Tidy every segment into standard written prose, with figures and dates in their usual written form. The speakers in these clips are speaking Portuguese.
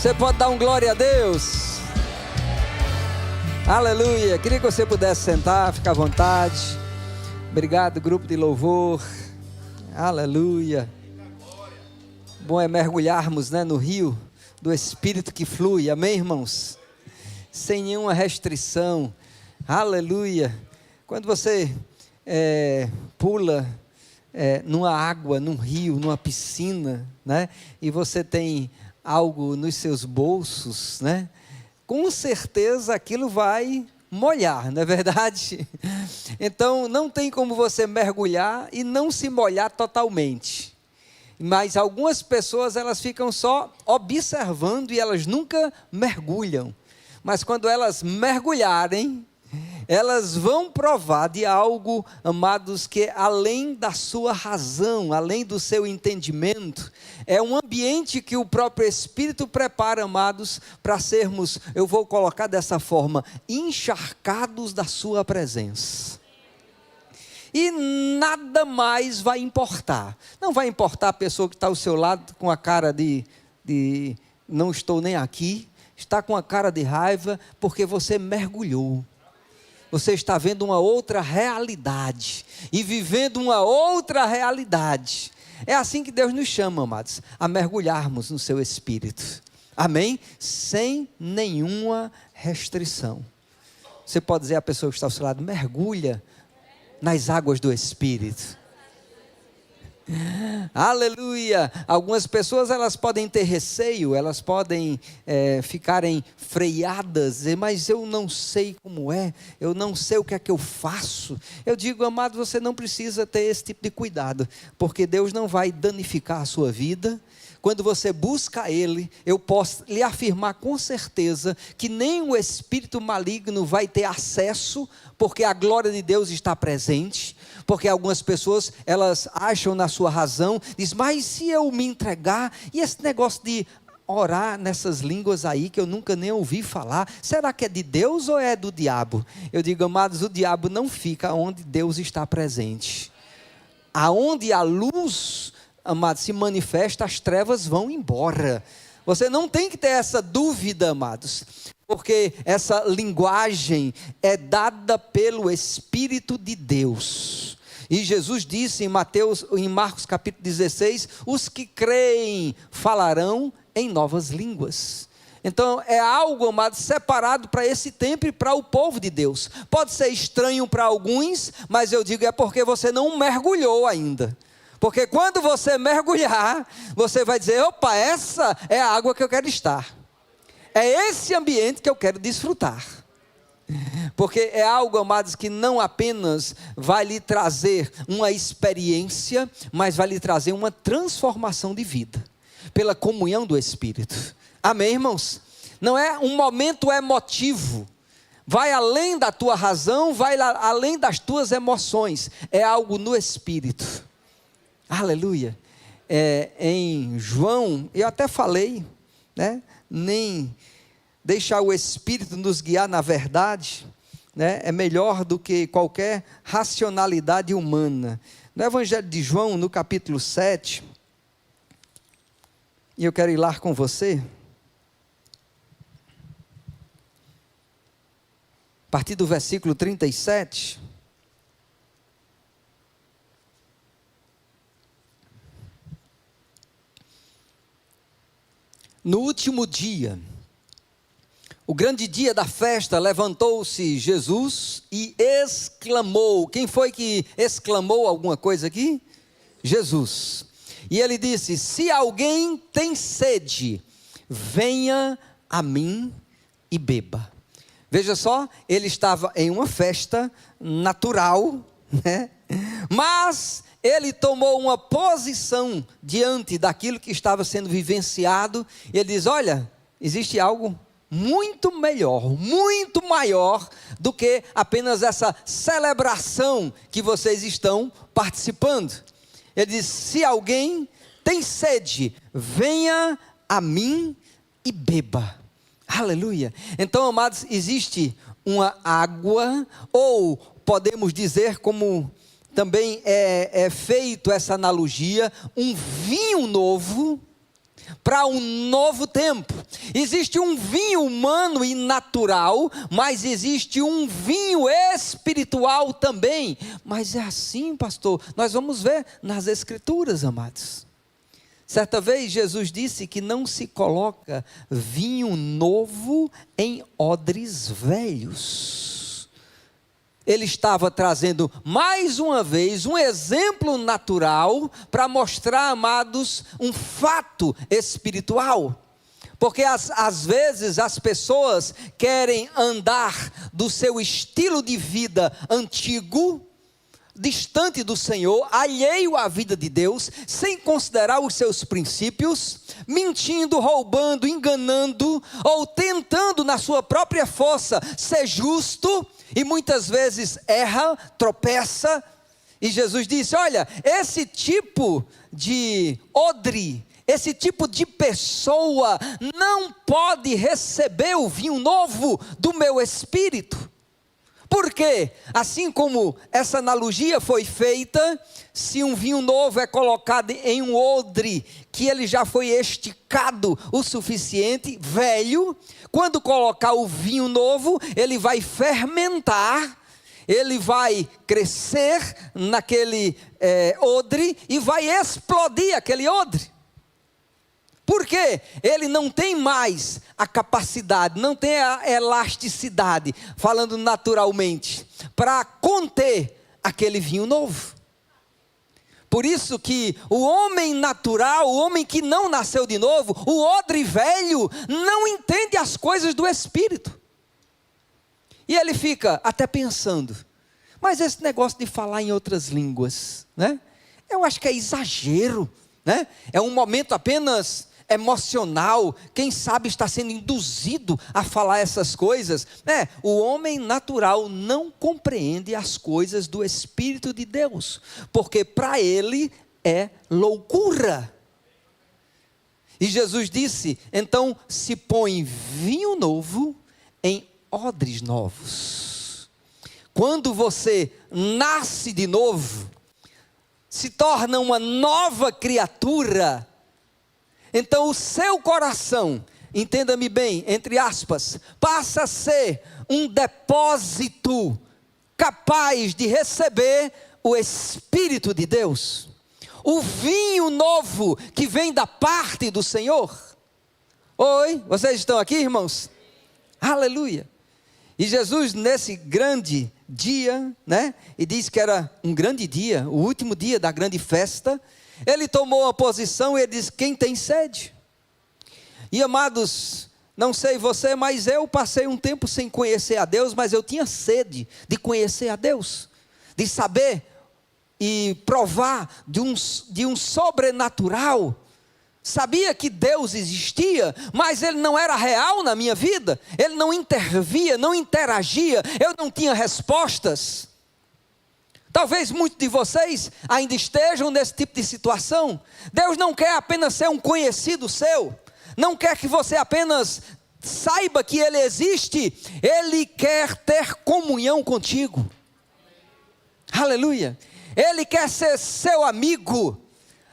Você pode dar um glória a Deus? Aleluia. Queria que você pudesse sentar, ficar à vontade. Obrigado, grupo de louvor. Aleluia. Bom é mergulharmos, né, no rio do Espírito que flui. Amém, irmãos? Sem nenhuma restrição. Aleluia. Quando você pula numa água, num rio, numa piscina, né, e você tem algo nos seus bolsos, né, com certeza aquilo vai molhar, não é verdade? Então não tem como você mergulhar e não se molhar totalmente. Mas algumas pessoas, elas ficam só observando e elas nunca mergulham. Mas quando elas mergulharem, elas vão provar de algo, amados, que é além da sua razão, além do seu entendimento. É um ambiente que o próprio Espírito prepara, amados, para sermos, eu vou colocar dessa forma, encharcados da sua presença. E nada mais vai importar. Não vai importar a pessoa que está ao seu lado com a cara de não estou nem aqui, está com a cara de raiva, porque você mergulhou. Você está vendo uma outra realidade e vivendo uma outra realidade. É assim que Deus nos chama, amados, a mergulharmos no seu Espírito. Amém? Sem nenhuma restrição. Você pode dizer à pessoa que está ao seu lado: mergulha nas águas do Espírito. Aleluia. Algumas pessoas, elas podem ter receio, elas podem ficarem freadas, mas eu não sei como é, eu não sei o que é que eu faço. Eu digo, amado, você não precisa ter esse tipo de cuidado, porque Deus não vai danificar a sua vida. Quando você busca Ele, eu posso lhe afirmar com certeza que nem o espírito maligno vai ter acesso, porque a glória de Deus está presente. Porque algumas pessoas, elas acham na sua razão, diz, mas se eu me entregar, e esse negócio de orar nessas línguas aí, que eu nunca nem ouvi falar, será que é de Deus ou é do diabo? Eu digo, amados, o diabo não fica onde Deus está presente. Aonde a luz, amados, se manifesta, as trevas vão embora. Você não tem que ter essa dúvida, amados, porque essa linguagem é dada pelo Espírito de Deus. E Jesus disse em Marcos capítulo 16, os que creem falarão em novas línguas. Então é algo, amado, separado para esse tempo e para o povo de Deus. Pode ser estranho para alguns, mas eu digo, é porque você não mergulhou ainda. Porque quando você mergulhar, você vai dizer, opa, essa é a água que eu quero estar. É esse ambiente que eu quero desfrutar. Porque é algo, amados, que não apenas vai lhe trazer uma experiência, mas vai lhe trazer uma transformação de vida, pela comunhão do Espírito. Amém, irmãos? Não é um momento emotivo, vai além da tua razão, vai além das tuas emoções, é algo no Espírito. Aleluia. Em João, eu até falei, né? Nem deixar o Espírito nos guiar na verdade, né, é melhor do que qualquer racionalidade humana. No Evangelho de João, no capítulo 7, e eu quero ir lá com você, a partir do versículo 37, no último dia, o grande dia da festa, levantou-se Jesus e exclamou. Quem foi que exclamou alguma coisa aqui? Jesus. E ele disse, se alguém tem sede, venha a mim e beba. Veja só, ele estava em uma festa natural, né? Mas ele tomou uma posição diante daquilo que estava sendo vivenciado. E ele diz, olha, existe algo muito melhor, muito maior do que apenas essa celebração que vocês estão participando. Ele diz, se alguém tem sede, venha a mim e beba. Aleluia. Então, amados, existe uma água, ou podemos dizer, como também é feito essa analogia, um vinho novo, para um novo tempo. Existe um vinho humano e natural, mas existe um vinho espiritual também. Mas é assim, pastor, nós vamos ver nas Escrituras, amados. Certa vez Jesus disse que não se coloca vinho novo em odres velhos. Ele estava trazendo mais uma vez um exemplo natural para mostrar, amados, um fato espiritual. Porque às vezes as pessoas querem andar do seu estilo de vida antigo, distante do Senhor, alheio à vida de Deus, sem considerar os seus princípios, mentindo, roubando, enganando, ou tentando na sua própria força ser justo, e muitas vezes erra, tropeça, e Jesus disse, olha, esse tipo de odre, esse tipo de pessoa não pode receber o vinho novo do meu espírito. Porque, assim como essa analogia foi feita, se um vinho novo é colocado em um odre, que ele já foi esticado o suficiente, velho, quando colocar o vinho novo, ele vai fermentar, ele vai crescer naquele odre e vai explodir aquele odre. Porque ele não tem mais a capacidade, não tem a elasticidade, falando naturalmente, para conter aquele vinho novo. Por isso que o homem natural, o homem que não nasceu de novo, o odre velho, não entende as coisas do Espírito. E ele fica até pensando, mas esse negócio de falar em outras línguas, né? Eu acho que é exagero, né? É um momento apenas emocional, quem sabe está sendo induzido a falar essas coisas. O homem natural não compreende as coisas do Espírito de Deus, porque para ele é loucura. E Jesus disse, então se põe vinho novo em odres novos. Quando você nasce de novo, se torna uma nova criatura, então o seu coração, entenda-me bem, entre aspas, passa a ser um depósito capaz de receber o Espírito de Deus. O vinho novo que vem da parte do Senhor. Oi, vocês estão aqui, irmãos? Aleluia. E Jesus nesse grande dia, né? E diz que era um grande dia, o último dia da grande festa. Ele tomou uma posição e ele disse, quem tem sede? E amados, não sei você, mas eu passei um tempo sem conhecer a Deus, mas eu tinha sede de conhecer a Deus, de saber e provar de um sobrenatural. Sabia que Deus existia, mas Ele não era real na minha vida, Ele não intervia, não interagia, eu não tinha respostas. Talvez muitos de vocês ainda estejam nesse tipo de situação. Deus não quer apenas ser um conhecido seu, não quer que você apenas saiba que Ele existe, Ele quer ter comunhão contigo. Aleluia. Ele quer ser seu amigo.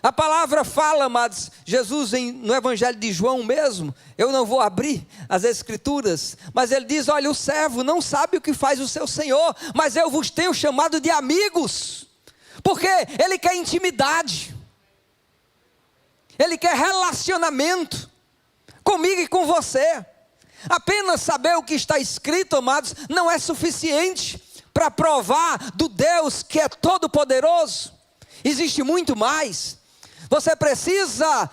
A palavra fala, amados, Jesus no Evangelho de João mesmo, eu não vou abrir as Escrituras, mas ele diz, olha, o servo não sabe o que faz o seu Senhor, mas eu vos tenho chamado de amigos, porque ele quer intimidade, ele quer relacionamento, comigo e com você. Apenas saber o que está escrito, amados, não é suficiente para provar do Deus que é todo poderoso. Existe muito mais. Você precisa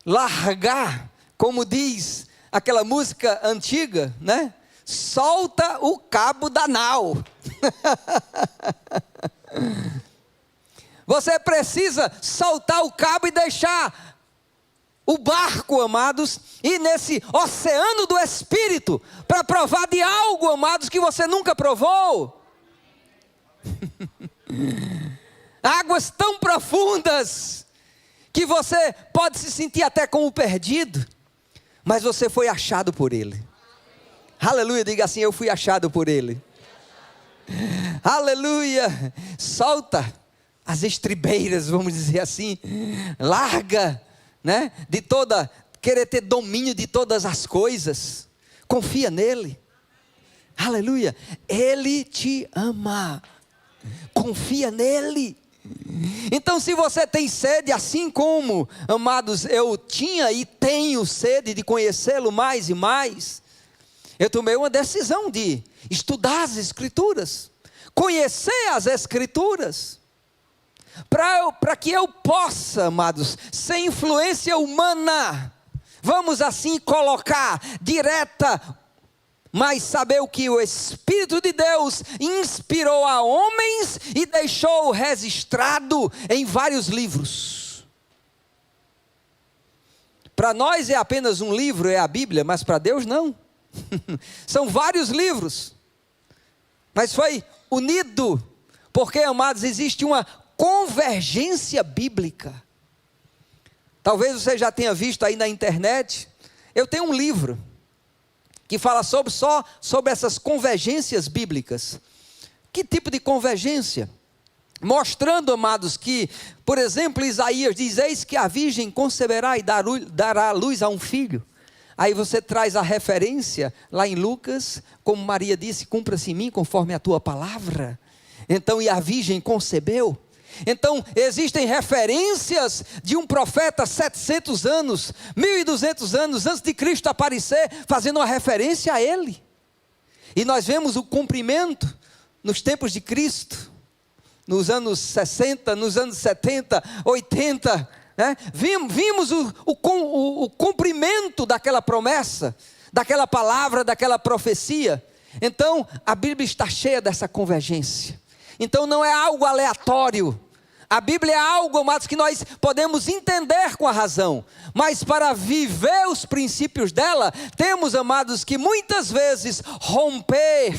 largar, como diz aquela música antiga, né? Solta o cabo da nau. Você precisa soltar o cabo e deixar o barco, amados, ir nesse oceano do Espírito, para provar de algo, amados, que você nunca provou. Águas tão profundas, que você pode se sentir até como perdido, mas você foi achado por Ele. Aleluia, diga assim, eu fui achado por Ele. Aleluia, solta as estribeiras, vamos dizer assim, larga, né? Querer ter domínio de todas as coisas. Confia nele. Aleluia. Ele te ama. Confia nele. Então, se você tem sede, assim como, amados, eu tinha e tenho sede de conhecê-lo mais e mais, eu tomei uma decisão de estudar as Escrituras, conhecer as Escrituras, para que eu possa, amados, sem influência humana, vamos assim colocar, direta, mas saber o que o Espírito de Deus inspirou a homens e deixou registrado em vários livros. Para nós é apenas um livro, é a Bíblia, mas para Deus não. São vários livros, mas foi unido, porque, amados, existe uma convergência bíblica. Talvez você já tenha visto aí na internet, eu tenho um livro que fala só sobre essas convergências bíblicas. Que tipo de convergência? Mostrando, amados, que, por exemplo, Isaías diz: eis que a virgem conceberá e dará luz a um filho. Aí você traz a referência lá em Lucas, como Maria disse: cumpra-se em mim conforme a tua palavra. Então, e a virgem concebeu. Então, existem referências de um profeta 700 anos, 1200 anos antes de Cristo aparecer, fazendo uma referência a ele. E nós vemos o cumprimento nos tempos de Cristo, nos anos 60, nos anos 70, 80, né? Vimos o cumprimento daquela promessa, daquela palavra, daquela profecia. Então, a Bíblia está cheia dessa convergência. Então, não é algo aleatório. A Bíblia é algo, amados, que nós podemos entender com a razão, mas para viver os princípios dela, temos, amados, que muitas vezes romper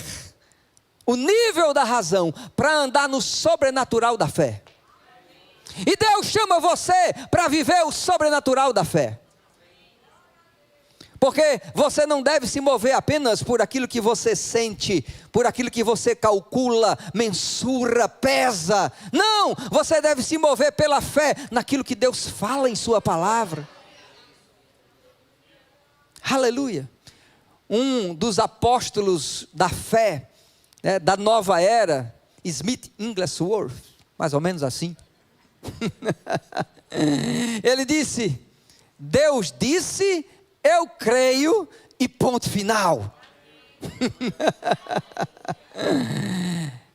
o nível da razão, para andar no sobrenatural da fé. E Deus chama você para viver o sobrenatural da fé. Porque você não deve se mover apenas por aquilo que você sente, por aquilo que você calcula, mensura, pesa. Não, você deve se mover pela fé naquilo que Deus fala em sua palavra. Aleluia. Um dos apóstolos da fé, da nova era, Smith Wigglesworth, mais ou menos assim. Ele disse: Deus disse, eu creio e ponto final.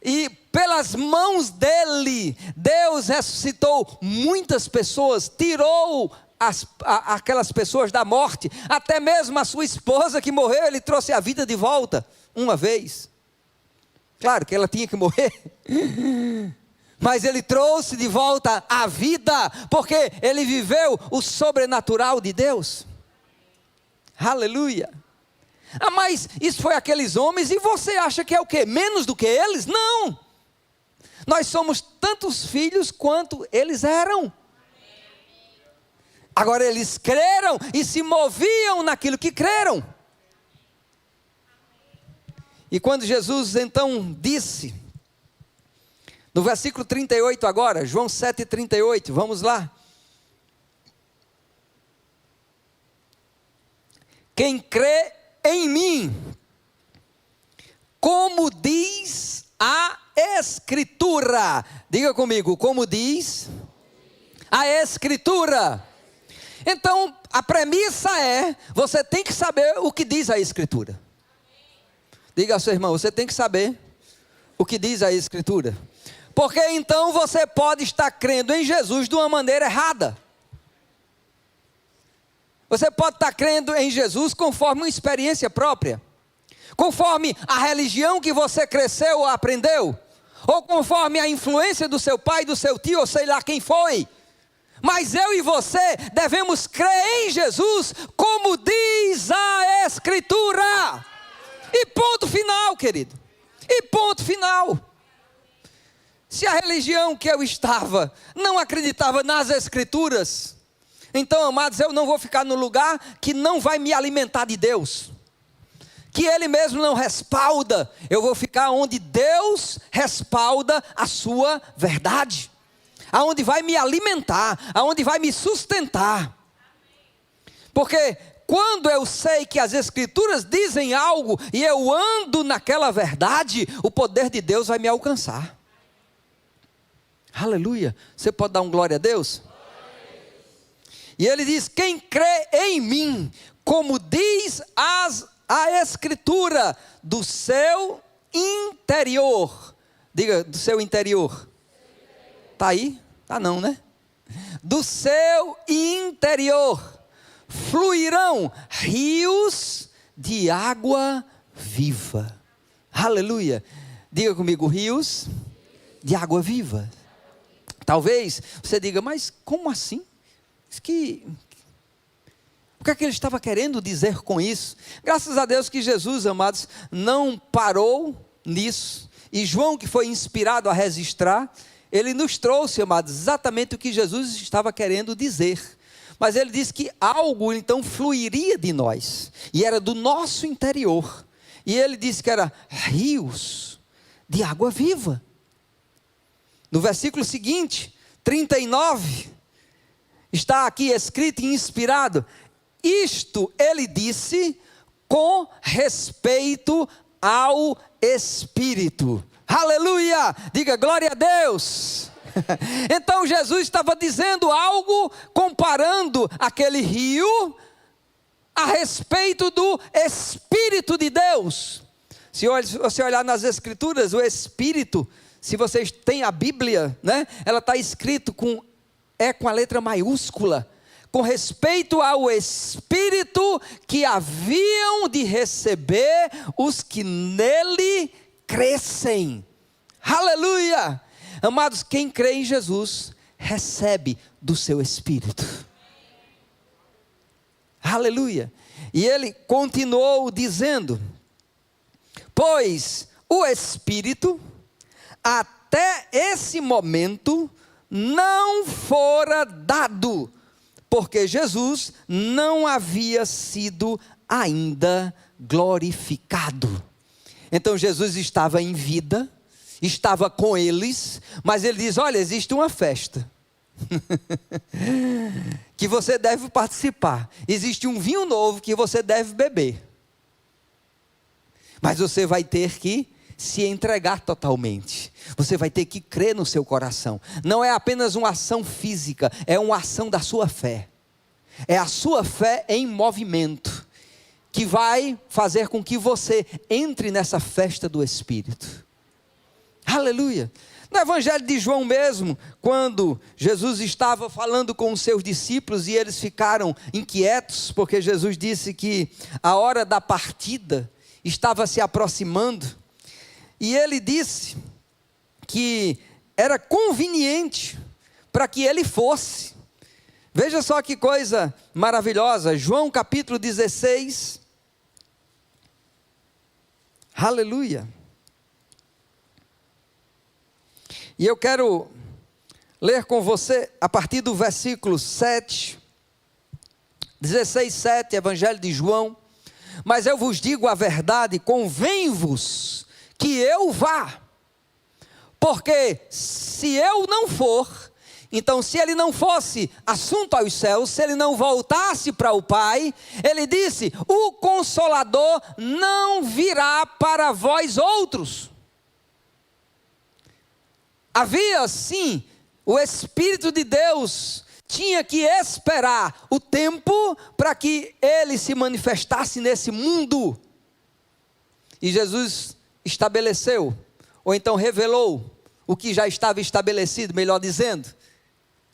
E pelas mãos dele, Deus ressuscitou muitas pessoas, tirou aquelas pessoas da morte, até mesmo a sua esposa que morreu, ele trouxe a vida de volta, uma vez. Claro que ela tinha que morrer, mas ele trouxe de volta a vida, porque ele viveu o sobrenatural de Deus. Aleluia. Ah, mas isso foi aqueles homens, e você acha que é o quê? Menos do que eles? Não. Nós somos tantos filhos quanto eles eram. Agora eles creram e se moviam naquilo que creram. E quando Jesus então disse, no versículo 38 agora, João 7,38, vamos lá. Quem crê em mim, como diz a Escritura, diga comigo, como diz a Escritura. Então, a premissa é, você tem que saber o que diz a Escritura. Diga ao seu irmão, você tem que saber o que diz a Escritura. Porque então você pode estar crendo em Jesus de uma maneira errada. Você pode estar crendo em Jesus conforme uma experiência própria, conforme a religião que você cresceu ou aprendeu, ou conforme a influência do seu pai, do seu tio, ou sei lá quem foi. Mas eu e você devemos crer em Jesus como diz a Escritura. E ponto final, querido. E ponto final. Se a religião que eu estava não acreditava nas Escrituras, então, amados, eu não vou ficar no lugar que não vai me alimentar de Deus, que Ele mesmo não respalda. Eu vou ficar onde Deus respalda a sua verdade, aonde vai me alimentar, aonde vai me sustentar. Porque quando eu sei que as Escrituras dizem algo e eu ando naquela verdade, o poder de Deus vai me alcançar. Aleluia. Você pode dar um glória a Deus? E ele diz: quem crê em mim, como diz a Escritura, do seu interior. Diga, do seu interior. Está aí? Está não, né? Do seu interior fluirão rios de água viva. Aleluia. Diga comigo, rios de água viva. Talvez você diga, mas como assim? O que é que ele estava querendo dizer com isso? Graças a Deus que Jesus, amados, não parou nisso. E João, que foi inspirado a registrar, ele nos trouxe, amados, exatamente o que Jesus estava querendo dizer. Mas ele disse que algo então fluiria de nós, e era do nosso interior. E ele disse que era rios de água viva. No versículo seguinte, 39, está aqui escrito e inspirado: isto ele disse com respeito ao Espírito. Aleluia! Diga glória a Deus! Então Jesus estava dizendo algo, comparando aquele rio a respeito do Espírito de Deus. Se você olhar nas Escrituras, o Espírito, se vocês têm a Bíblia, né, ela está escrito com a letra maiúscula, com respeito ao Espírito que haviam de receber os que nele crescem. Aleluia! Amados, quem crê em Jesus, recebe do seu Espírito. Aleluia! E ele continuou dizendo: pois o Espírito, até esse momento, não fora dado, porque Jesus não havia sido ainda glorificado. Então Jesus estava em vida, estava com eles, mas ele diz: olha, existe uma festa que você deve participar, existe um vinho novo que você deve beber, mas você vai ter que se entregar totalmente, você vai ter que crer no seu coração. Não é apenas uma ação física, é uma ação da sua fé, é a sua fé em movimento, que vai fazer com que você entre nessa festa do Espírito. Aleluia! No Evangelho de João mesmo, quando Jesus estava falando com os seus discípulos e eles ficaram inquietos, porque Jesus disse que a hora da partida estava se aproximando, e ele disse que era conveniente para que ele fosse. Veja só que coisa maravilhosa, João capítulo 16, aleluia. E eu quero ler com você a partir do versículo 7, 16, 7, Evangelho de João. Mas eu vos digo a verdade, convém-vos que eu vá, porque se eu não for, então se ele não fosse assunto aos céus, se ele não voltasse para o Pai, ele disse: o Consolador não virá para vós outros. Havia sim, o Espírito de Deus tinha que esperar o tempo para que ele se manifestasse nesse mundo. E Jesus estabeleceu, ou então revelou, o que já estava estabelecido, melhor dizendo.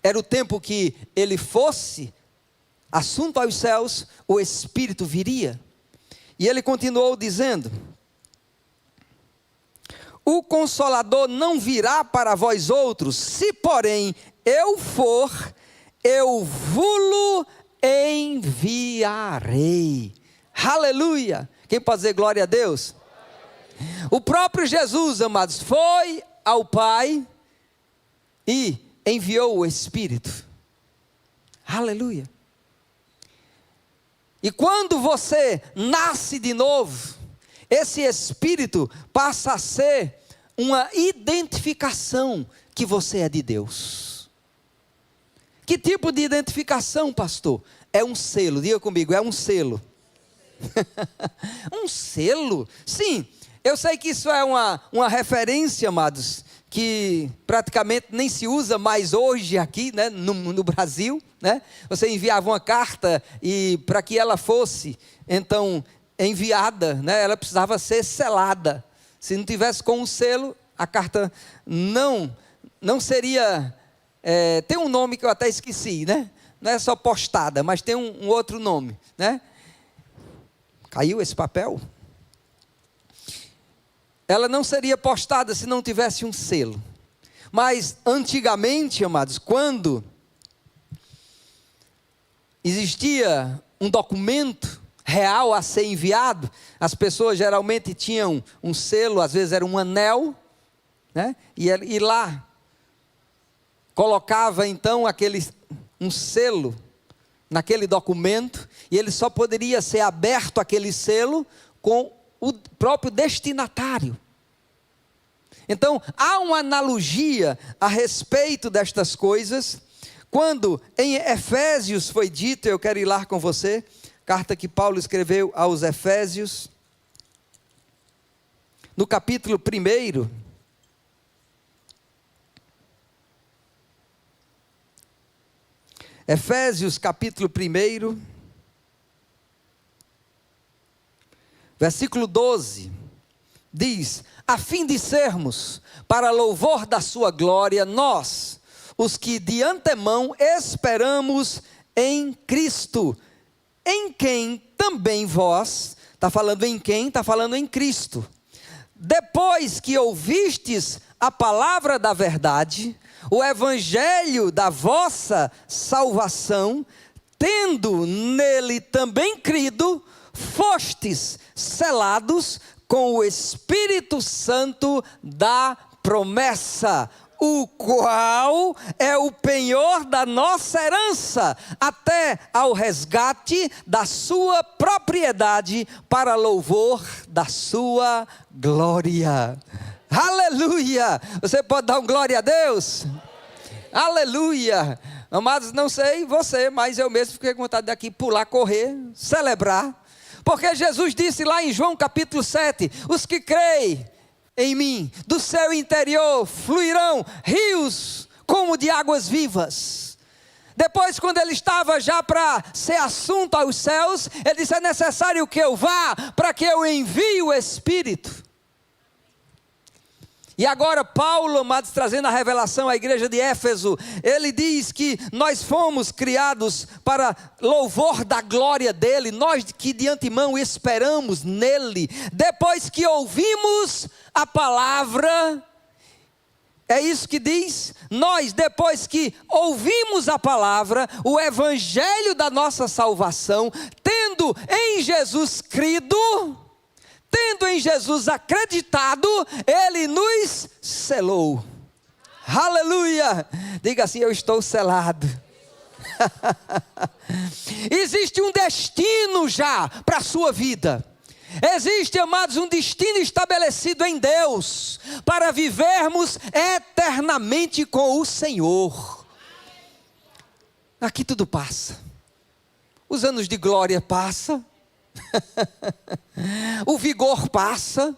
Era o tempo que ele fosse assunto aos céus, o Espírito viria. E ele continuou dizendo: o Consolador não virá para vós outros, se porém eu for, eu vulo enviarei. Aleluia! Quem pode dizer glória a Deus? O próprio Jesus, amados, foi ao Pai e enviou o Espírito. Aleluia! E quando você nasce de novo, esse Espírito passa a ser uma identificação que você é de Deus. Que tipo de identificação, pastor? é um selo. Diga comigo, é um selo. Um selo? Sim, eu sei que isso é uma referência, amados, que praticamente nem se usa mais hoje aqui, né, no Brasil, né? Você enviava uma carta e para que ela fosse, então, enviada, né, ela precisava ser selada. Se não tivesse com um selo, a carta não seria, tem um nome que eu até esqueci, né? Não é só postada, mas tem um outro nome, né? Caiu esse papel? Ela não seria postada se não tivesse um selo. Mas antigamente, amados, quando existia um documento real a ser enviado, as pessoas geralmente tinham um selo, às vezes era um anel, né? E lá colocava então um selo naquele documento, e ele só poderia ser aberto, aquele selo, com o próprio destinatário. Então, há uma analogia a respeito destas coisas, quando em Efésios foi dito, eu quero ir lá com você, carta que Paulo escreveu aos Efésios, no capítulo 1, Efésios capítulo 1, versículo 12, diz: a fim de sermos, para louvor da sua glória, nós, os que de antemão esperamos em Cristo, em quem também vós, está falando em quem? Está falando em Cristo. Depois que ouvistes a palavra da verdade, o evangelho da vossa salvação, tendo nele também crido, fostes selados com o Espírito Santo da promessa, o qual é o penhor da nossa herança, até ao resgate da sua propriedade, para louvor da sua glória. Aleluia! Você pode dar um glória a Deus? Aleluia! Amados, não sei você, mas eu mesmo fiquei com vontade daqui pular, correr, celebrar. Porque Jesus disse lá em João capítulo 7, os que creem em mim, do seu interior fluirão rios como de águas vivas. Depois, quando ele estava já para ser assunto aos céus, ele disse: é necessário que eu vá, para que eu envie o Espírito. E agora Paulo, amados, trazendo a revelação à igreja de Éfeso, ele diz que nós fomos criados para louvor da glória dele, nós que de antemão esperamos nele, depois que ouvimos a palavra, é isso que diz, nós depois que ouvimos a palavra, o evangelho da nossa salvação, tendo em Jesus crido, tendo em Jesus acreditado, ele nos selou. Aleluia! Diga assim: eu estou selado. Existe um destino já para a sua vida. Existe, amados, um destino estabelecido em Deus, para vivermos eternamente com o Senhor. Aqui tudo passa. Os anos de glória passam. O vigor passa,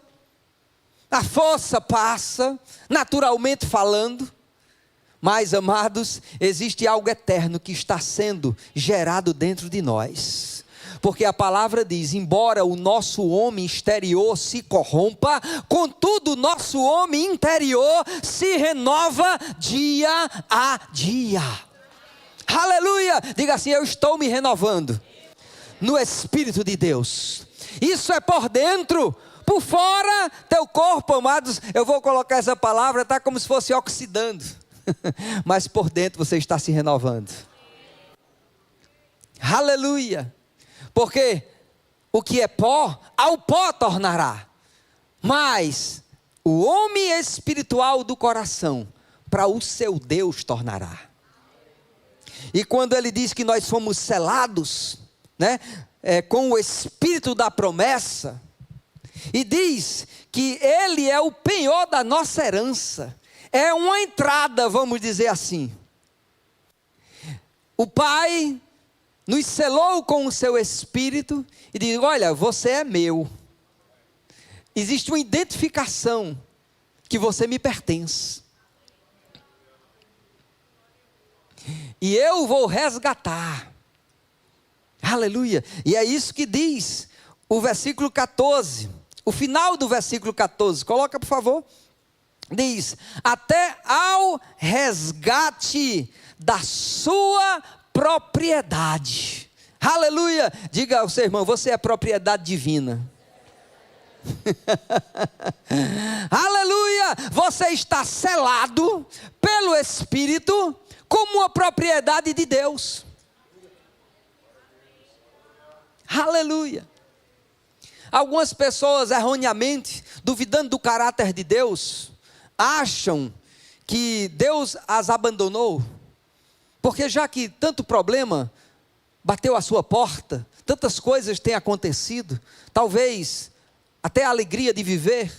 a força passa, naturalmente falando, mas, amados, existe algo eterno que está sendo gerado dentro de nós, porque a palavra diz: embora o nosso homem exterior se corrompa, contudo o nosso homem interior se renova dia a dia. Aleluia! Diga assim: eu estou me renovando no Espírito de Deus. Isso é por dentro. Por fora, teu corpo, amados, eu vou colocar essa palavra, está como se fosse oxidando. Mas por dentro você está se renovando. Aleluia. Porque o que é pó, ao pó tornará. Mas o homem espiritual do coração, para o seu Deus tornará. E quando ele diz que nós fomos selados, né, com o Espírito da promessa, e diz que ele é o penhor da nossa herança, é uma entrada, vamos dizer assim. O pai nos selou com o seu Espírito e diz: olha, você é meu. Existe uma identificação que você me pertence. E eu vou resgatar. Aleluia. E é isso que diz o versículo 14. O final do versículo 14. Coloca, por favor. Diz: até ao resgate da sua propriedade. Aleluia. Diga ao seu irmão: você é propriedade divina. Aleluia. Você está selado pelo Espírito como uma propriedade de Deus. Aleluia. Algumas pessoas erroneamente, duvidando do caráter de Deus, acham que Deus as abandonou, porque já que tanto problema bateu à sua porta, tantas coisas têm acontecido, talvez até a alegria de viver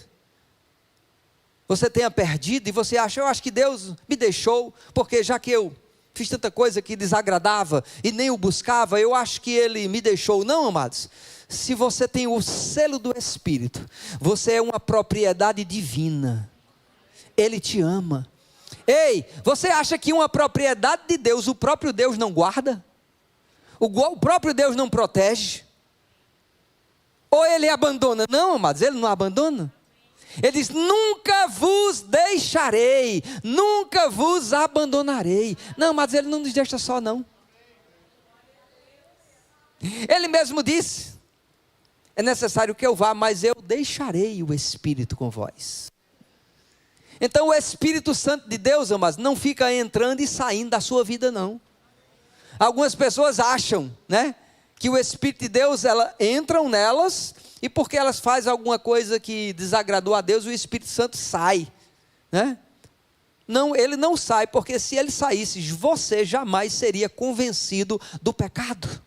você tenha perdido, e você acha: eu acho que Deus me deixou, porque já que eu fiz tanta coisa que desagradava e nem o buscava, eu acho que Ele me deixou. Não, amados. Se você tem o selo do Espírito, você é uma propriedade divina. Ele te ama. Ei, você acha que uma propriedade de Deus, o próprio Deus não guarda? O próprio Deus não protege? Ou Ele abandona? Não, amados, Ele não abandona. Ele diz: nunca vos deixarei, nunca vos abandonarei. Não, mas Ele não nos deixa só, não. Ele mesmo disse: é necessário que eu vá, mas eu deixarei o Espírito com vós. Então o Espírito Santo de Deus, amados, não fica entrando e saindo da sua vida, não. Algumas pessoas acham, né, que o Espírito de Deus, entram nelas, e porque elas fazem alguma coisa que desagradou a Deus, o Espírito Santo sai, né? Não, ele não sai, porque se ele saísse, você jamais seria convencido do pecado.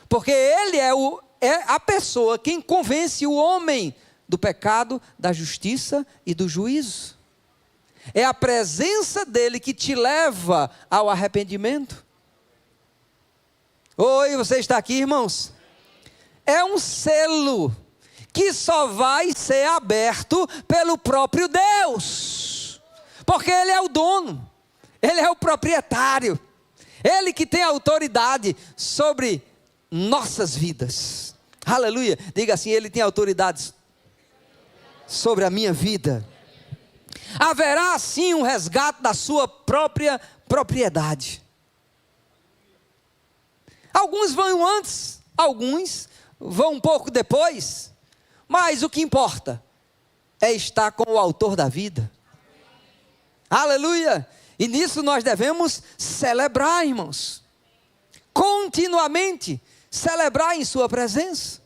Porque ele é a pessoa quem convence o homem do pecado, da justiça e do juízo. É a presença dele que te leva ao arrependimento. Oi, você está aqui, irmãos? É um selo que só vai ser aberto pelo próprio Deus, porque Ele é o dono, Ele é o proprietário, Ele que tem autoridade sobre nossas vidas. Aleluia. Diga assim: Ele tem autoridade sobre a minha vida. Haverá sim um resgate da sua própria propriedade. Alguns vão antes, alguns vão um pouco depois, mas o que importa é estar com o autor da vida. Aleluia. E nisso nós devemos celebrar, irmãos, continuamente celebrar em sua presença,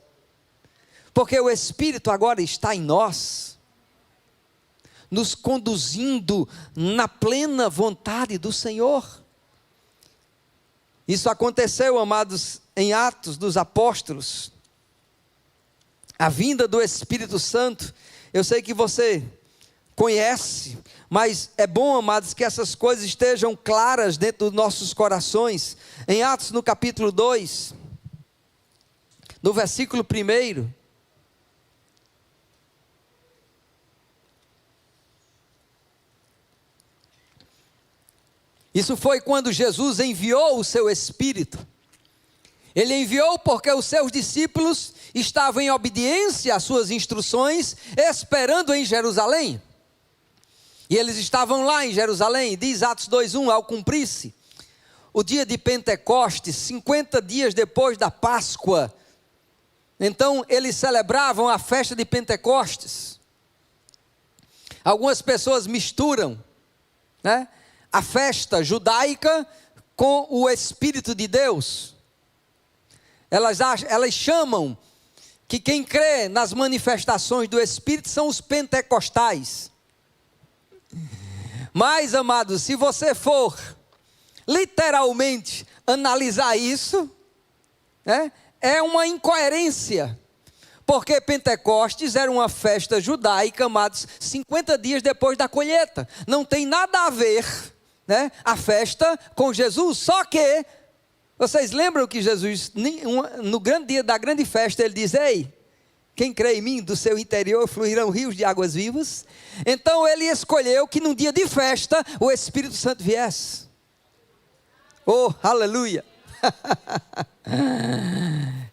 porque o Espírito agora está em nós, nos conduzindo na plena vontade do Senhor. Isso aconteceu, amados, em Atos dos Apóstolos. A vinda do Espírito Santo, eu sei que você conhece, mas é bom, amados, que essas coisas estejam claras dentro dos nossos corações. Em Atos, no capítulo 2, no versículo 1. Isso foi quando Jesus enviou o seu Espírito. Ele enviou porque os seus discípulos estavam em obediência às suas instruções, esperando em Jerusalém. E eles estavam lá em Jerusalém, diz Atos 2:1, ao cumprir-se o dia de Pentecostes, 50 dias depois da Páscoa. Então eles celebravam a festa de Pentecostes. Algumas pessoas misturam, né, a festa judaica com o Espírito de Deus. Elas chamam que quem crê nas manifestações do Espírito são os pentecostais. Mas, amados, se você for literalmente analisar isso, né, é uma incoerência. Porque Pentecostes era uma festa judaica, amados, 50 dias depois da colheita. Não tem nada a ver, né, a festa com Jesus, só que Vocês lembram que Jesus, no grande dia da grande festa, ele diz: ei, quem crê em mim, do seu interior fluirão rios de águas vivas. Então ele escolheu que num dia de festa, o Espírito Santo viesse. Oh, aleluia!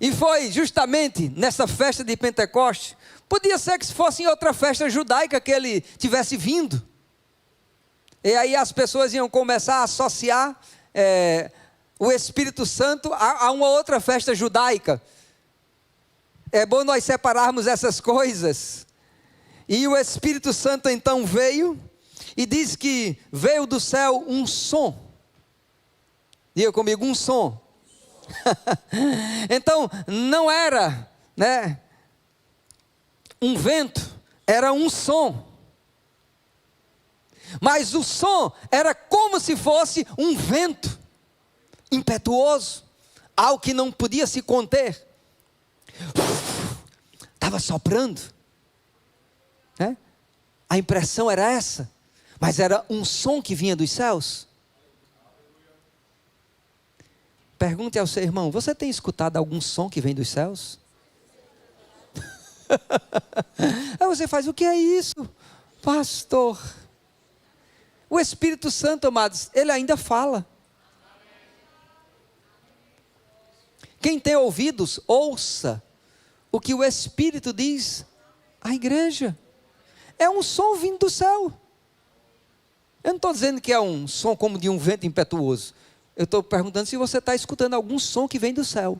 E foi justamente nessa festa de Pentecostes. Podia ser que se fosse em outra festa judaica que ele tivesse vindo. E aí as pessoas iam começar a associar o Espírito Santo a uma outra festa judaica. É bom nós separarmos essas coisas. E o Espírito Santo então veio, e diz que veio do céu um som. Diga comigo, um som. Então, não era, um vento, era um som. Mas o som era como se fosse um vento impetuoso, algo que não podia se conter. Estava soprando, A impressão era essa, mas era um som que vinha dos céus. Pergunte ao seu irmão: você tem escutado algum som que vem dos céus? Aí você faz: o que é isso, pastor? O Espírito Santo, amados, ele ainda fala. Quem tem ouvidos, ouça o que o Espírito diz à igreja. É um som vindo do céu. Eu não estou dizendo que é um som como de um vento impetuoso. Eu estou perguntando se você está escutando algum som que vem do céu.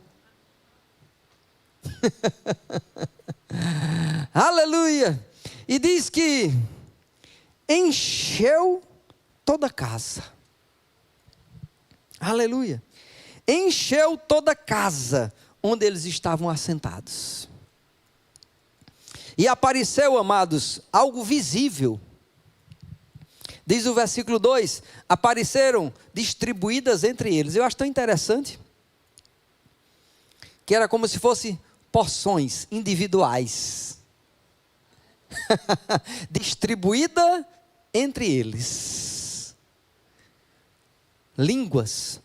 Aleluia! E diz que encheu toda a casa. Aleluia! Encheu toda a casa onde eles estavam assentados. E apareceu, amados, algo visível. Diz o versículo 2, apareceram distribuídas entre eles. Eu acho tão interessante, que era como se fossem porções individuais. Distribuída entre eles. Línguas,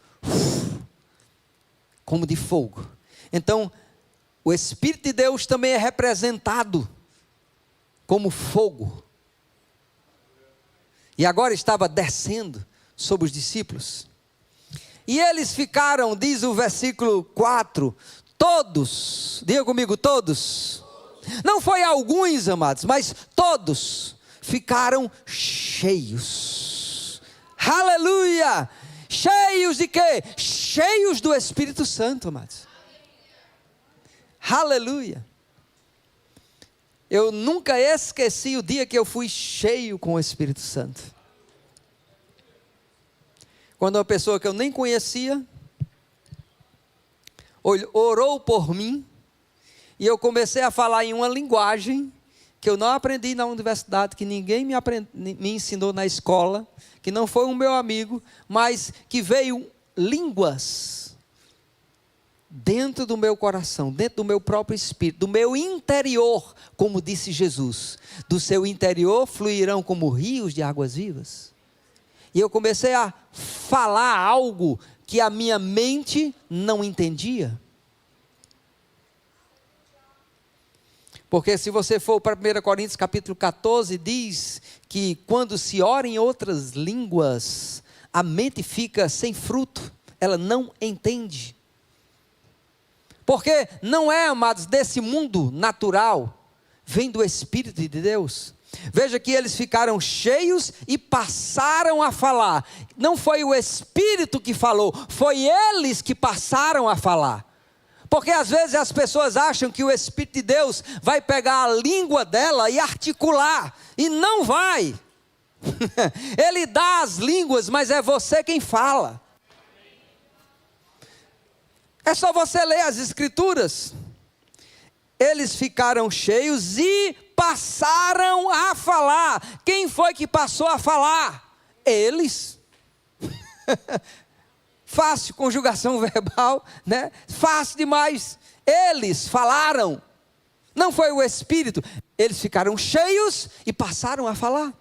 como de fogo. Então, o Espírito de Deus também é representado como fogo. E agora estava descendo sobre os discípulos. E eles ficaram, diz o versículo 4, todos, diga comigo, todos. Não foi alguns, amados, mas todos ficaram cheios. Aleluia! Cheios de quê? Cheios do Espírito Santo, amados. Aleluia! Eu nunca esqueci o dia que eu fui cheio com o Espírito Santo. Quando uma pessoa que eu nem conhecia orou por mim, e eu comecei a falar em uma linguagem que eu não aprendi na universidade, que ninguém me ensinou na escola, que não foi um meu amigo, mas que veio línguas dentro do meu coração, dentro do meu próprio espírito, do meu interior, como disse Jesus, do seu interior fluirão como rios de águas vivas. E eu comecei a falar algo que a minha mente não entendia. Porque se você for para 1 Coríntios capítulo 14, diz que quando se ora em outras línguas, a mente fica sem fruto, ela não entende. Porque não é, amados, desse mundo natural, vem do Espírito de Deus. Veja que eles ficaram cheios e passaram a falar. Não foi o Espírito que falou, foi eles que passaram a falar. Porque às vezes as pessoas acham que o Espírito de Deus vai pegar a língua dela e articular, e não vai. Ele dá as línguas, mas é você quem fala. É só você ler as Escrituras. Eles ficaram cheios e passaram a falar. Quem foi que passou a falar? Eles. Fácil, conjugação verbal, né? Fácil demais. Eles falaram. Não foi o Espírito. Eles ficaram cheios e passaram a falar.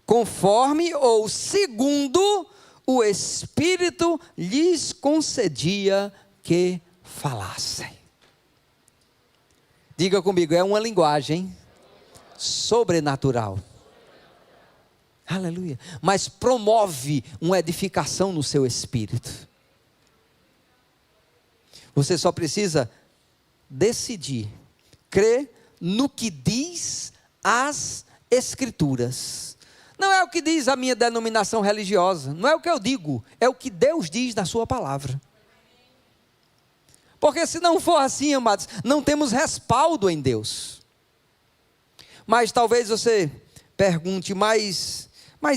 Conforme ou segundo o Espírito lhes concedia que falassem. Diga comigo, é uma linguagem sobrenatural. Aleluia. Mas promove uma edificação no seu espírito. Você só precisa decidir, crer no que diz as Escrituras. Não é o que diz a minha denominação religiosa, não é o que eu digo, é o que Deus diz na sua palavra. Porque se não for assim, amados, não temos respaldo em Deus. Mas talvez você pergunte, mas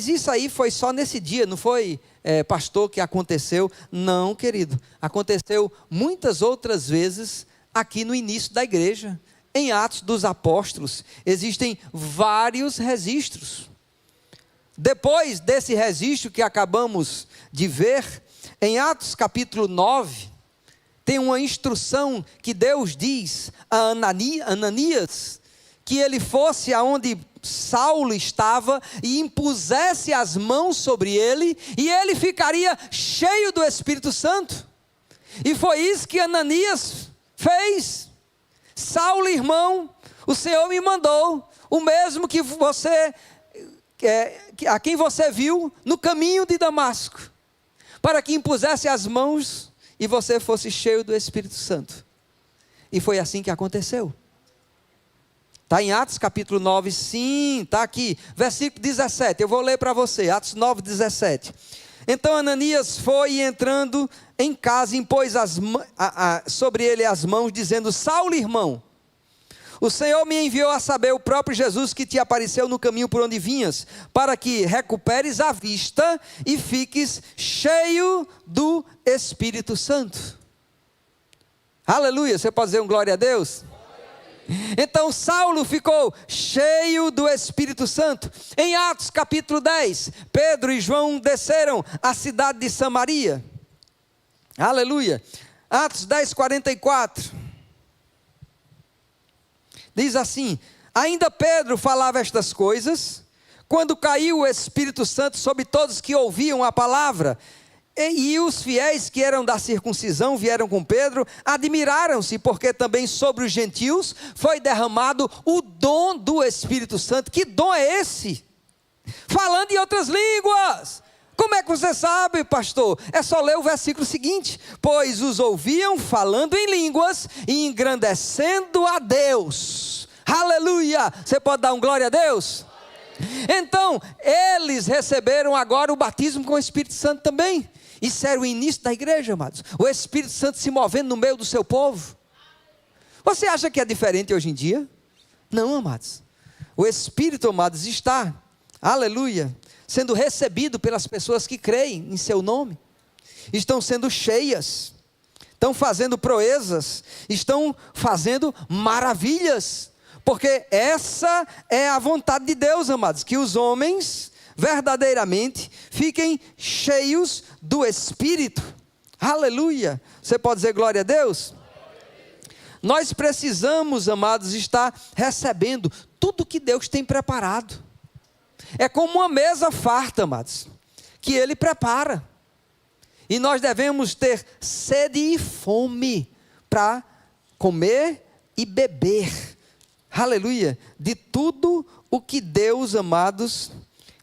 isso aí foi só nesse dia, não foi, pastor, que aconteceu? Não, querido, aconteceu muitas outras vezes aqui no início da igreja. Em Atos dos Apóstolos, existem vários registros. Depois desse registro que acabamos de ver, em Atos capítulo 9, tem uma instrução que Deus diz a Ananias, que ele fosse aonde Saulo estava e impusesse as mãos sobre ele, e ele ficaria cheio do Espírito Santo. E foi isso que Ananias fez. Saulo, irmão, o Senhor me mandou, o mesmo que você, a quem você viu no caminho de Damasco, para que impusesse as mãos e você fosse cheio do Espírito Santo. E foi assim que aconteceu. Está em Atos capítulo 9, sim, está aqui, versículo 17, eu vou ler para você, Atos 9, 17. Então Ananias foi entrando em casa e impôs sobre ele as mãos, dizendo: Saulo, irmão, o Senhor me enviou a saber o próprio Jesus que te apareceu no caminho por onde vinhas, para que recuperes a vista e fiques cheio do Espírito Santo. Aleluia, você pode dizer um glória a Deus? Então Saulo ficou cheio do Espírito Santo. Em Atos capítulo 10, Pedro e João desceram à cidade de Samaria. Aleluia. Atos 10, 44. Diz assim: ainda Pedro falava estas coisas, quando caiu o Espírito Santo sobre todos que ouviam a palavra. E os fiéis que eram da circuncisão vieram com Pedro, admiraram-se, porque também sobre os gentios foi derramado o dom do Espírito Santo. Que dom é esse? Falando em outras línguas. Como é que você sabe, pastor? É só ler o versículo seguinte: pois os ouviam falando em línguas e engrandecendo a Deus. Aleluia! Você pode dar um glória a Deus? Então, eles receberam agora o batismo com o Espírito Santo também. Isso era o início da igreja, amados. O Espírito Santo se movendo no meio do seu povo. Você acha que é diferente hoje em dia? Não, amados. O Espírito, amados, está, aleluia, sendo recebido pelas pessoas que creem em seu nome. Estão sendo cheias, estão fazendo proezas, estão fazendo maravilhas. Porque essa é a vontade de Deus, amados, que os homens verdadeiramente fiquem cheios do Espírito. Aleluia. Você pode dizer glória a Deus? Nós precisamos, amados, estar recebendo tudo que Deus tem preparado. É como uma mesa farta, amados, que Ele prepara. E nós devemos ter sede e fome para comer e beber. Aleluia. De tudo o que Deus, amados,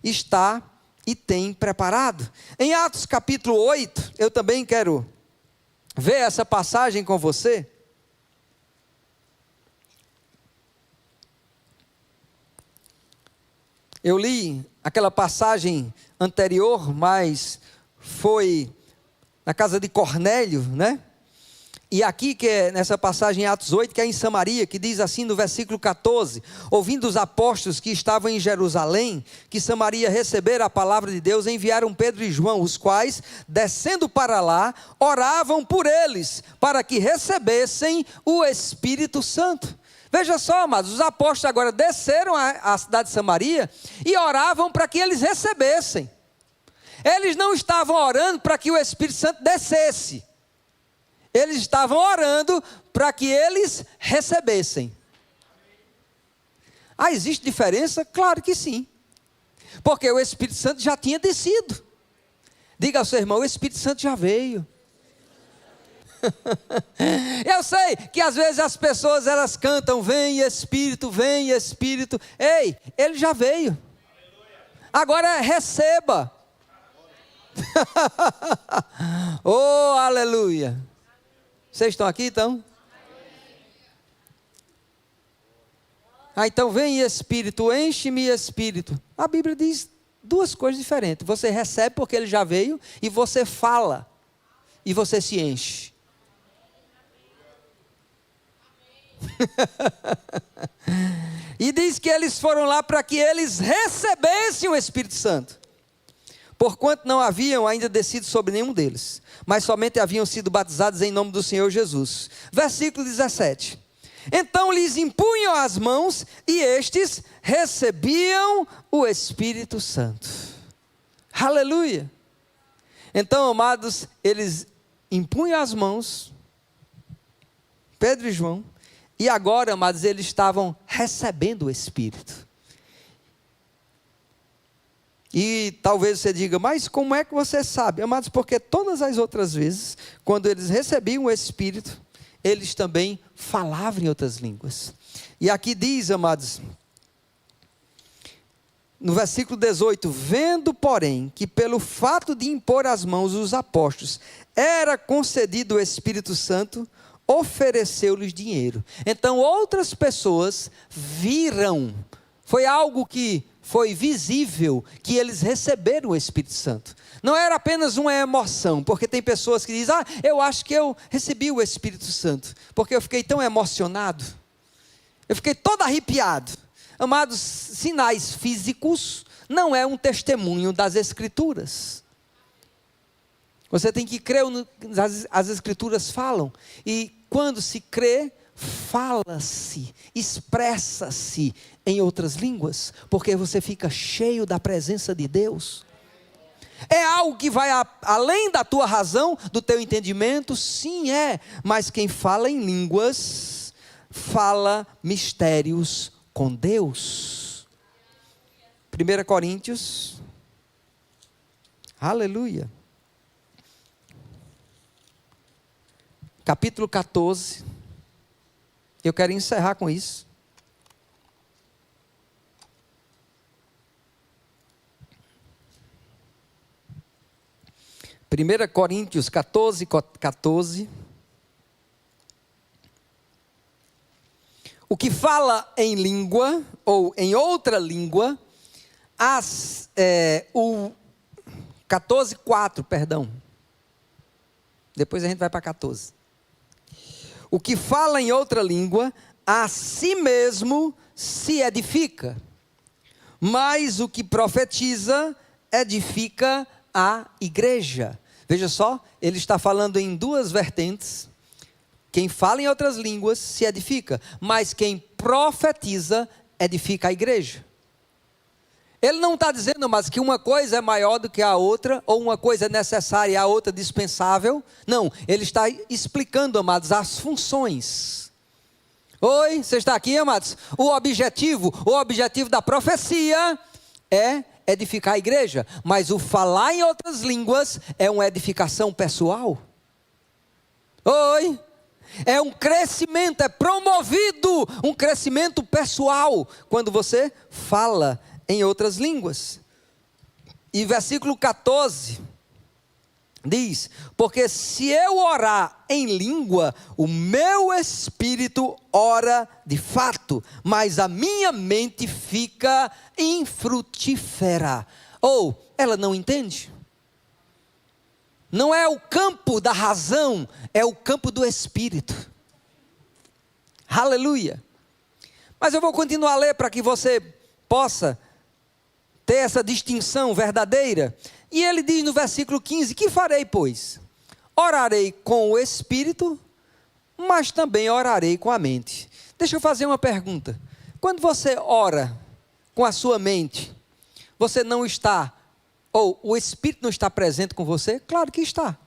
está e tem preparado. Em Atos capítulo 8, eu também quero ver essa passagem com você. Eu li aquela passagem anterior, mas foi na casa de Cornélio, né? E aqui, que é nessa passagem em Atos 8, que é em Samaria, que diz assim no versículo 14: ouvindo os apóstolos que estavam em Jerusalém, que Samaria recebera a palavra de Deus, enviaram Pedro e João, os quais, descendo para lá, oravam por eles, para que recebessem o Espírito Santo. Veja só, amados, os apóstolos agora desceram à cidade de Samaria e oravam para que eles recebessem. Eles não estavam orando para que o Espírito Santo descesse. Eles estavam orando para que eles recebessem. Ah, existe diferença? Claro que sim. Porque o Espírito Santo já tinha descido. Diga ao seu irmão: o Espírito Santo já veio. Eu sei que às vezes as pessoas elas cantam: vem Espírito, vem Espírito. Ei, ele já veio. Agora receba. Oh, aleluia. Vocês estão aqui então? Então vem Espírito, enche-me Espírito. A Bíblia diz duas coisas diferentes. Você recebe porque ele já veio, e você fala e você se enche. E diz que eles foram lá para que eles recebessem o Espírito Santo, porquanto não haviam ainda descido sobre nenhum deles, mas somente haviam sido batizados em nome do Senhor Jesus. Versículo 17. Então lhes impunham as mãos, e estes recebiam o Espírito Santo. Aleluia. Então, amados, eles impunham as mãos, Pedro e João, e agora, amados, eles estavam recebendo o Espírito. E talvez você diga: mas como é que você sabe? Amados, porque todas as outras vezes, quando eles recebiam o Espírito, eles também falavam em outras línguas. E aqui diz, amados, no versículo 18: vendo, porém, que pelo fato de impor as mãos os apóstolos, era concedido o Espírito Santo, ofereceu-lhes dinheiro. Então outras pessoas viram, foi algo que foi visível, que eles receberam o Espírito Santo. Não era apenas uma emoção, porque tem pessoas que dizem: eu acho que eu recebi o Espírito Santo, porque eu fiquei tão emocionado, eu fiquei todo arrepiado. Amados, sinais físicos não é um testemunho das Escrituras. Você tem que crer no que as Escrituras falam. E quando se crê, fala-se, expressa-se em outras línguas, porque você fica cheio da presença de Deus. É algo que vai além da tua razão, do teu entendimento? Sim, é. Mas quem fala em línguas, fala mistérios com Deus. 1 Coríntios, aleluia, capítulo 14, eu quero encerrar com isso. Primeira Coríntios 14, 14. O que fala em língua, ou em outra língua, o 14, 4, perdão. Depois a gente vai para 14. O que fala em outra língua, a si mesmo se edifica, mas o que profetiza, edifica a igreja. Veja só, ele está falando em duas vertentes. Quem fala em outras línguas se edifica, mas quem profetiza, edifica a igreja. Ele não está dizendo, mas que uma coisa é maior do que a outra, ou uma coisa é necessária e a outra dispensável. Não, ele está explicando, amados, as funções. Oi, você está aqui, amados? O objetivo da profecia é edificar a igreja, mas o falar em outras línguas é uma edificação pessoal. Oi, é um crescimento, é promovido um crescimento pessoal, quando você fala em outras línguas. E versículo 14 diz: porque se eu orar em língua, o meu espírito ora de fato, mas a minha mente fica infrutífera. Ou ela não entende. Não é o campo da razão, é o campo do espírito. Aleluia. Mas eu vou continuar a ler para que você possa ter essa distinção verdadeira. E ele diz no versículo 15: que farei, pois? Orarei com o espírito, mas também orarei com a mente. Deixa eu fazer uma pergunta. Quando você ora com a sua mente, você não está, ou o espírito não está presente com você? Claro que está.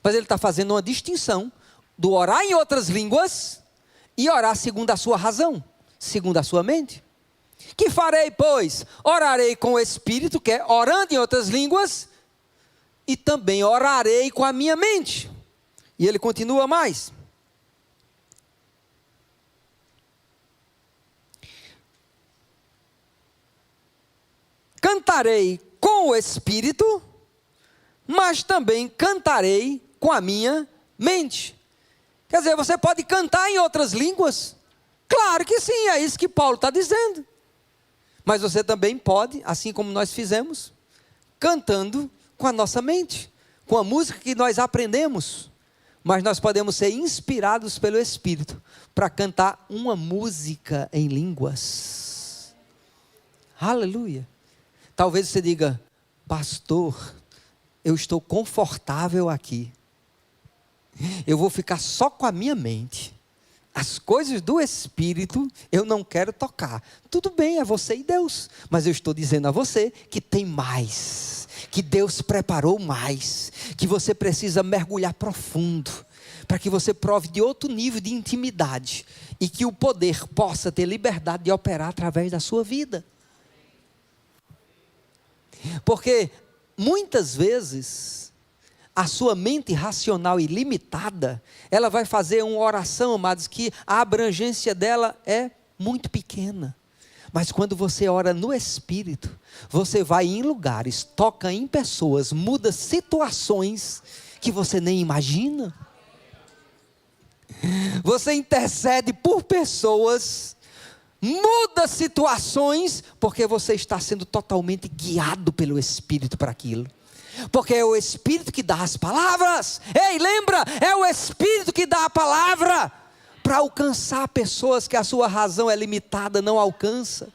Mas ele está fazendo uma distinção do orar em outras línguas e orar segundo a sua razão, segundo a sua mente. Que farei, pois? Orarei com o espírito, que é orando em outras línguas, e também orarei com a minha mente. E ele continua mais. Cantarei com o Espírito, mas também cantarei com a minha mente. Quer dizer, você pode cantar em outras línguas? Claro que sim, é isso que Paulo está dizendo. Mas você também pode, assim como nós fizemos, cantando com a nossa mente, com a música que nós aprendemos. Mas nós podemos ser inspirados pelo Espírito para cantar uma música em línguas. Aleluia. Talvez você diga: pastor, eu estou confortável aqui. Eu vou ficar só com a minha mente. As coisas do Espírito eu não quero tocar. Tudo bem, é você e Deus. Mas eu estou dizendo a você que tem mais. Que Deus preparou mais. Que você precisa mergulhar profundo. Para que você prove de outro nível de intimidade. E que o poder possa ter liberdade de operar através da sua vida. Porque muitas vezes a sua mente racional ilimitada, ela vai fazer uma oração, amados, que a abrangência dela é muito pequena. Mas quando você ora no Espírito, você vai em lugares, toca em pessoas, muda situações que você nem imagina. Você intercede por pessoas, muda situações, porque você está sendo totalmente guiado pelo Espírito para aquilo. Porque é o Espírito que dá as palavras. Ei, lembra? É o Espírito que dá a palavra para alcançar pessoas que a sua razão é limitada, não alcança.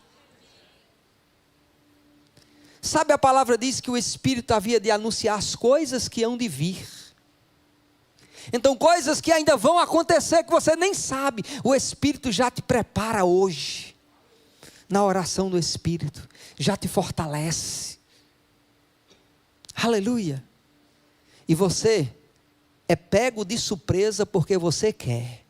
Sabe, a palavra diz que o Espírito havia de anunciar as coisas que hão de vir. Então, coisas que ainda vão acontecer, que você nem sabe, o Espírito já te prepara hoje, na oração do Espírito, já te fortalece. Aleluia. E você é pego de surpresa porque você quer.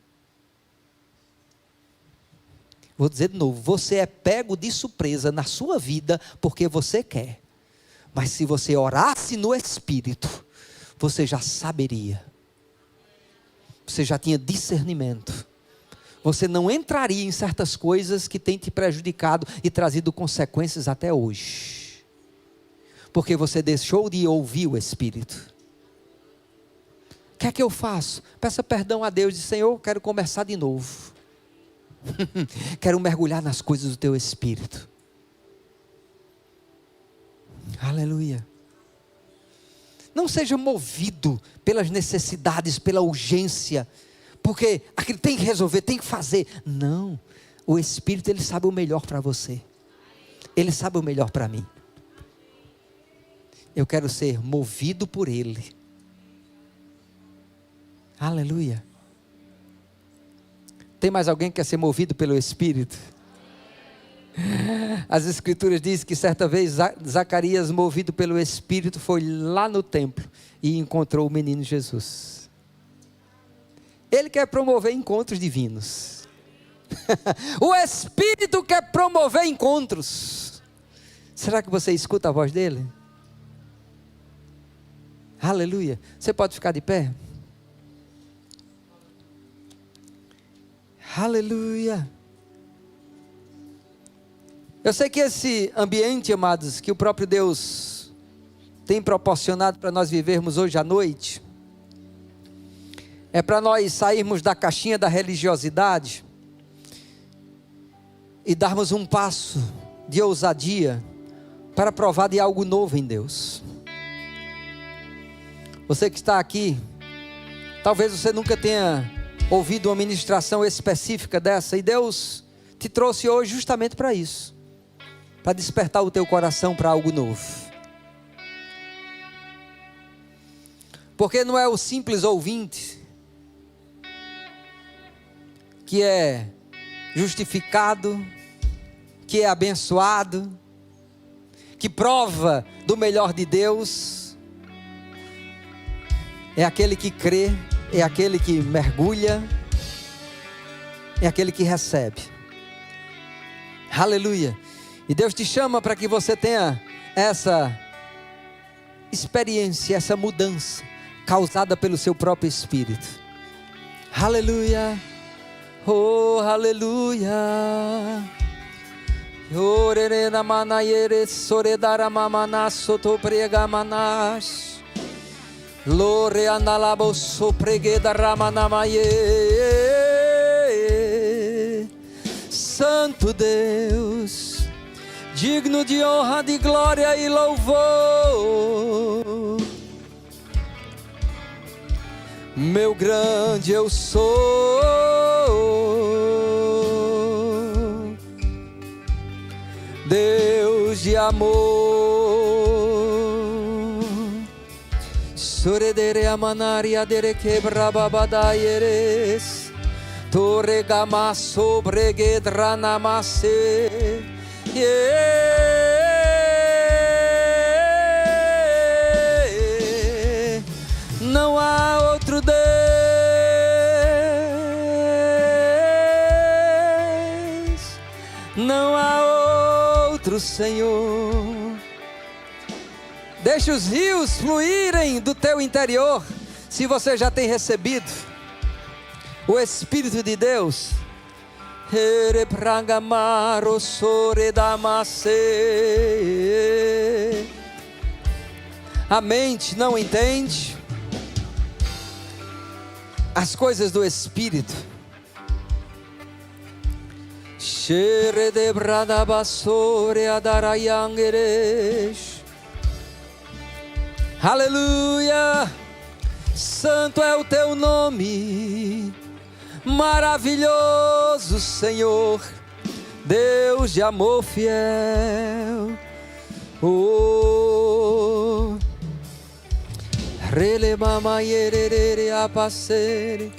Vou dizer de novo, você é pego de surpresa na sua vida porque você quer. Mas se você orasse no Espírito, você já saberia. Você já tinha discernimento. Você não entraria em certas coisas que têm te prejudicado e trazido consequências até hoje. Porque você deixou de ouvir o Espírito. O que é que eu faço? Peça perdão a Deus e diz: Senhor, quero começar de novo. Quero mergulhar nas coisas do teu Espírito. Aleluia. Não seja movido pelas necessidades, pela urgência, porque aquilo tem que resolver, tem que fazer. Não, o Espírito, ele sabe o melhor para você. Ele sabe o melhor para mim. Eu quero ser movido por Ele. Aleluia. Tem mais alguém que quer ser movido pelo Espírito? As Escrituras dizem que certa vez Zacarias, movido pelo Espírito, foi lá no templo e encontrou o menino Jesus. Ele quer promover encontros divinos. O Espírito quer promover encontros. Será que você escuta a voz dele? Aleluia. Você pode ficar de pé? Aleluia. Eu sei que esse ambiente, amados, que o próprio Deus tem proporcionado para nós vivermos hoje à noite, é para nós sairmos da caixinha da religiosidade e darmos um passo de ousadia para provar de algo novo em Deus. Você que está aqui, talvez você nunca tenha ouvido uma ministração específica dessa, e Deus te trouxe hoje justamente para isso, para despertar o teu coração para algo novo. Porque não é o simples ouvinte que é justificado, que é abençoado, que prova do melhor de Deus. É aquele que crê, é aquele que mergulha, é aquele que recebe. Aleluia. E Deus te chama para que você tenha experiência essa mudança causada pelo seu próprio Espírito. Aleluia, oh aleluia. Orerena manayere soredara mamana soto prega manas. Lore andalabo sopregeda ramanamaye. Santo Deus, digno de honra, de glória e louvor. Meu grande eu sou, Deus de amor. Soredere amanari adere quebrababadaieres. Torre gama sobregedra namase. Não há outro Deus, não há outro Senhor. Deixa os rios fluírem do teu interior, se você já tem recebido o Espírito de Deus. A mente não entende as coisas do Espírito. Aleluia, santo é o teu nome, maravilhoso Senhor, Deus de amor fiel. Oh, rele mama yerere apacere,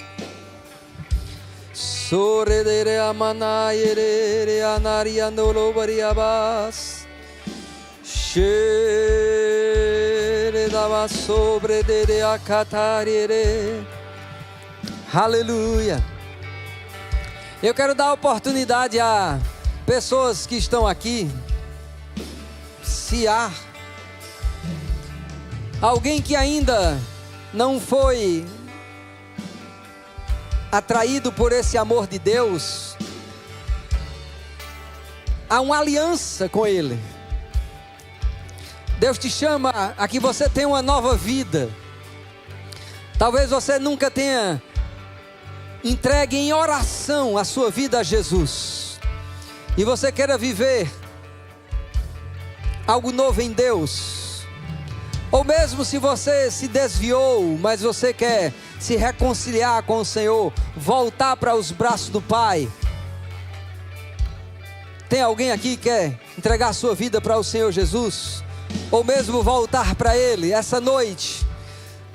soredere amana yerere anariandolo bariabas, shere dava sobre dere acatarere. Aleluia. Eu quero dar oportunidade a pessoas que estão aqui, se há alguém que ainda não foi atraído por esse amor de Deus, há uma aliança com Ele. Deus te chama a que você tenha uma nova vida. Talvez você nunca tenha entregue em oração a sua vida a Jesus, e você queira viver algo novo em Deus. Ou mesmo se você se desviou, mas você quer se reconciliar com o Senhor, voltar para os braços do Pai. Tem alguém aqui que quer entregar a sua vida para o Senhor Jesus? Ou mesmo voltar para Ele essa noite,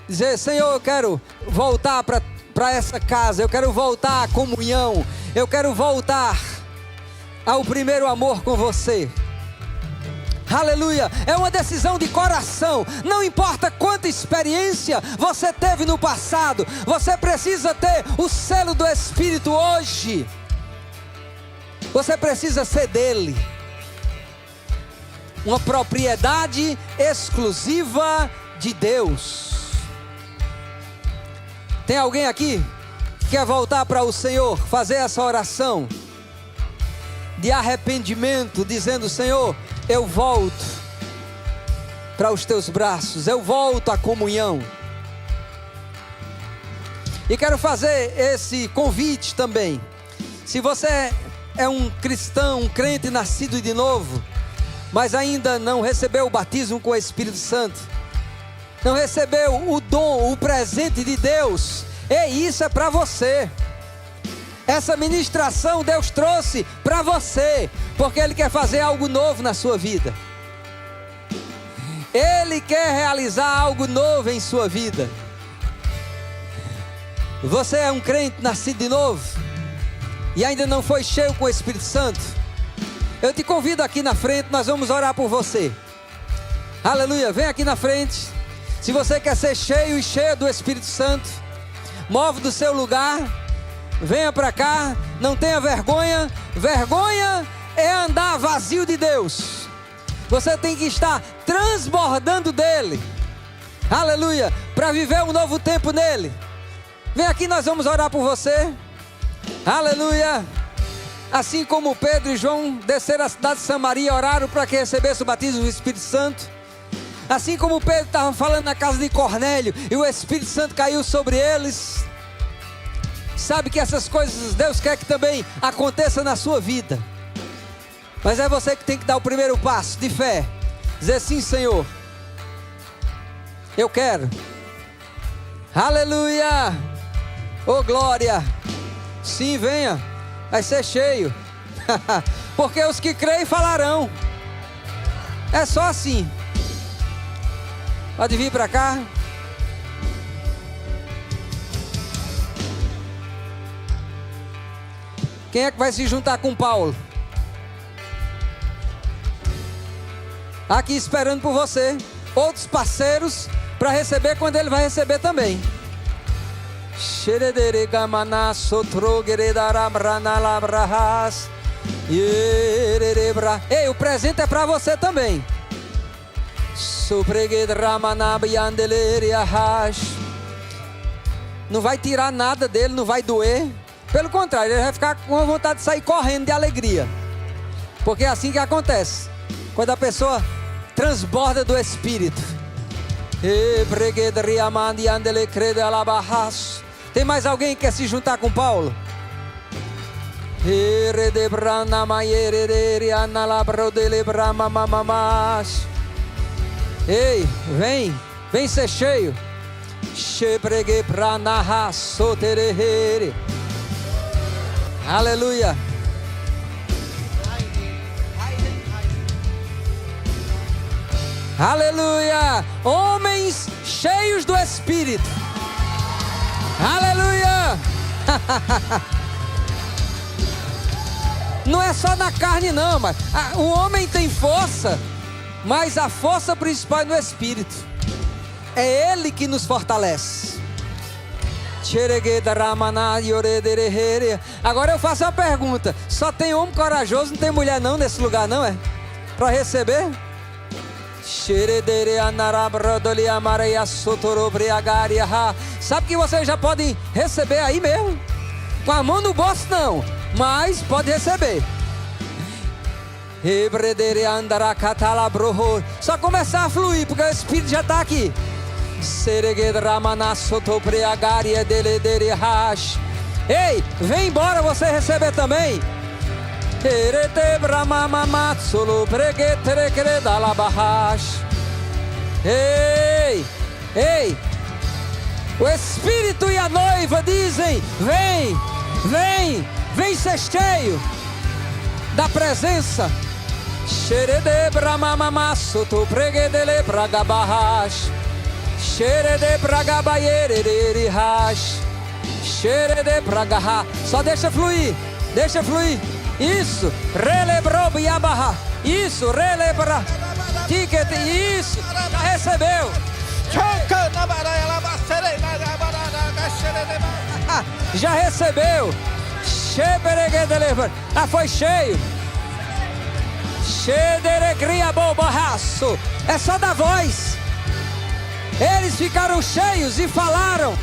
dizer: Senhor, eu quero voltar para essa casa, eu quero voltar à comunhão, eu quero voltar ao primeiro amor com você. Aleluia, é uma decisão de coração. Não importa quanta experiência você teve no passado, você precisa ter o selo do Espírito hoje. Você precisa ser dele, uma propriedade exclusiva de Deus. Tem alguém aqui que quer voltar para o Senhor, fazer essa oração de arrependimento, dizendo: Senhor, eu volto para os teus braços, eu volto à comunhão. E quero fazer esse convite também. Se você é um cristão, um crente nascido de novo, mas ainda não recebeu o batismo com o Espírito Santo, não recebeu o dom, o presente de Deus, e isso é para você. Essa ministração Deus trouxe para você, porque Ele quer fazer algo novo na sua vida. Ele quer realizar algo novo em sua vida. Você é um crente nascido de novo e ainda não foi cheio com o Espírito Santo? Eu te convido aqui na frente, nós vamos orar por você. Aleluia, vem aqui na frente. Se você quer ser cheio e cheia do Espírito Santo, move do seu lugar, venha para cá, não tenha vergonha. Vergonha é andar vazio de Deus. Você tem que estar transbordando dele. aleluia, para viver um novo tempo nele. Vem aqui, nós vamos orar por você, aleluia. Assim como Pedro e João desceram à cidade de Samaria, oraram para que recebesse o batismo do Espírito Santo. Assim como Pedro estava falando na casa de Cornélio e o Espírito Santo caiu sobre eles. Sabe que essas coisas Deus quer que também aconteça na sua vida. Mas é você que tem que dar o primeiro passo de fé. Dizer sim, Senhor, eu quero. Aleluia. Oh glória. Sim, venha. Vai ser cheio. Porque os que creem falarão. É só assim. Pode vir para cá. Quem é que vai se juntar com Paulo? Aqui esperando por você. Outros parceiros para receber quando ele vai receber também. Ei, o presente é para você também. Não vai tirar nada dele, não vai doer. Pelo contrário, ele vai ficar com vontade de sair correndo de alegria. Porque é assim que acontece quando a pessoa transborda do Espírito. Tem mais alguém que quer se juntar com Paulo? Ei, vem ser cheio. Aleluia. Aleluia. Homens cheios do Espírito. Aleluia. Não é só na carne não, mas o homem tem força, mas a força principal é no Espírito. É Ele que nos fortalece. Agora eu faço uma pergunta. Só tem homem corajoso, não tem mulher não nesse lugar não, é? Para receber? Sabe que vocês já podem receber aí mesmo? Com a mão no bolso não, mas pode receber. Só começar a fluir, porque o Espírito já está aqui. Ei, vem embora você receber também. Ei, ei, o Espírito e a noiva dizem: vem, vem, vem ser cheio da presença. Só deixa fluir, deixa fluir. Isso, relebro biabarra. Isso, relebra. Ticket, isso, já recebeu. Já recebeu. Ah, foi cheio. É só da voz. Eles ficaram cheios e falaram.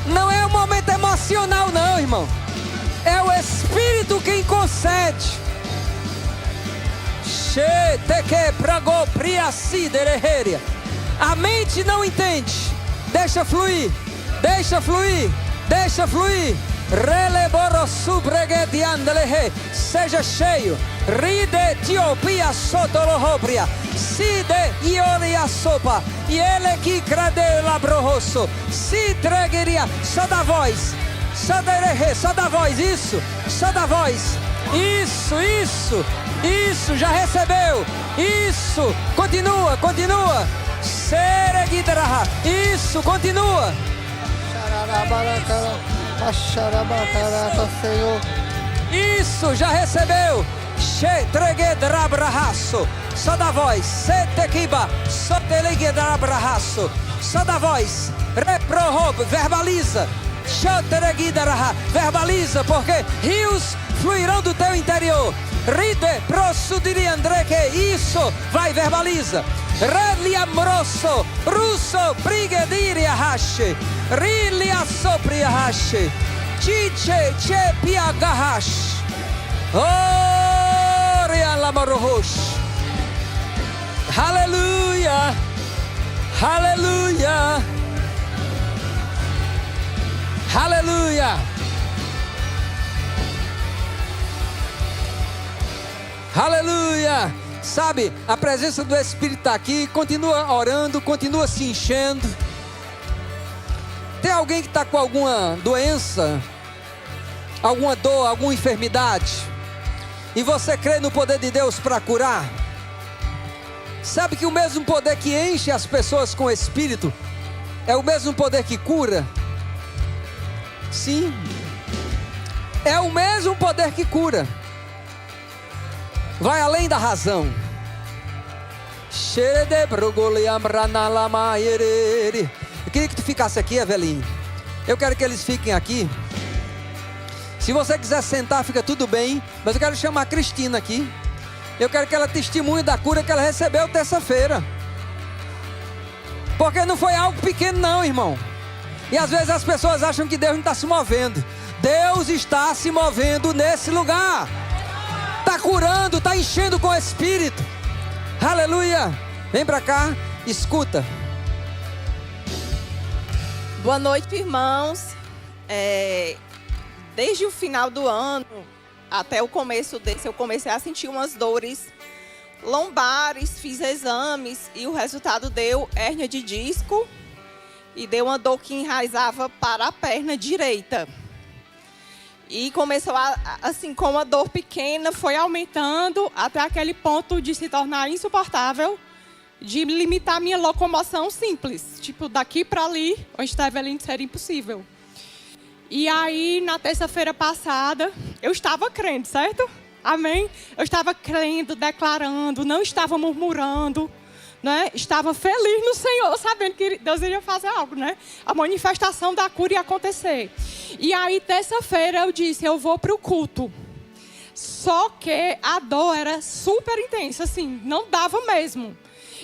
Não é um momento emocional não, irmão. É o Espírito quem concede. A mente não entende. Deixa fluir, deixa fluir, deixa fluir. Seja cheio. Ride tiopia sotolohobria. Side ioria sopa. E ele que crade labroso. Se tregueria. Só da voz. Só da voz. Isso. Só da voz. Isso, isso. Isso, já recebeu. Isso. Continua, continua. Sereguidraha. Isso, continua. Isso, já recebeu. Só da voz. Só da voz. Reprohob, verbaliza. Verbaliza, porque rios fluirão do teu interior. Ride prosso di André, que isso, vai, verbaliza. Reli amoroso, russo, brigadiria hashe, rilli assopri hashe, cice, cepi agahash, oh, reala morohosh. Aleluia, aleluia, aleluia. Aleluia! Sabe, a presença do Espírito está aqui, continua orando, continua se enchendo. Tem alguém que está com alguma doença, alguma dor, alguma enfermidade, e você crê no poder de Deus para curar? Sabe que o mesmo poder que enche as pessoas com o Espírito é o mesmo poder que cura? Sim, é o mesmo poder que cura. Vai além da razão. Eu queria que tu ficasse aqui, Eveline. Eu quero que eles fiquem aqui. Se você quiser sentar, fica tudo bem. Mas eu quero chamar a Cristina aqui. Eu quero que ela testemunhe da cura que ela recebeu terça-feira. Porque não foi algo pequeno não, irmão. E às vezes as pessoas acham que Deus não está se movendo. Deus está se movendo nesse lugar. Está curando, está enchendo com o Espírito. Aleluia. Vem para cá, escuta. Boa noite, irmãos. Desde o final do ano até o começo desse, eu comecei a sentir umas dores lombares, fiz exames e o resultado deu hérnia de disco e deu uma dor que enraizava para a perna direita. E começou assim, com uma dor pequena, foi aumentando até aquele ponto de se tornar insuportável, de limitar minha locomoção simples. Tipo, daqui para ali, onde está a Eveline, seria impossível. E aí, na terça-feira passada, eu estava crendo, certo? Amém? Eu estava crendo, declarando, não estava murmurando, né? Estava feliz no Senhor, sabendo que Deus iria fazer algo, né? A manifestação da cura ia acontecer. E aí, terça-feira, eu disse, eu vou para o culto. Só que a dor era super intensa, assim, não dava mesmo.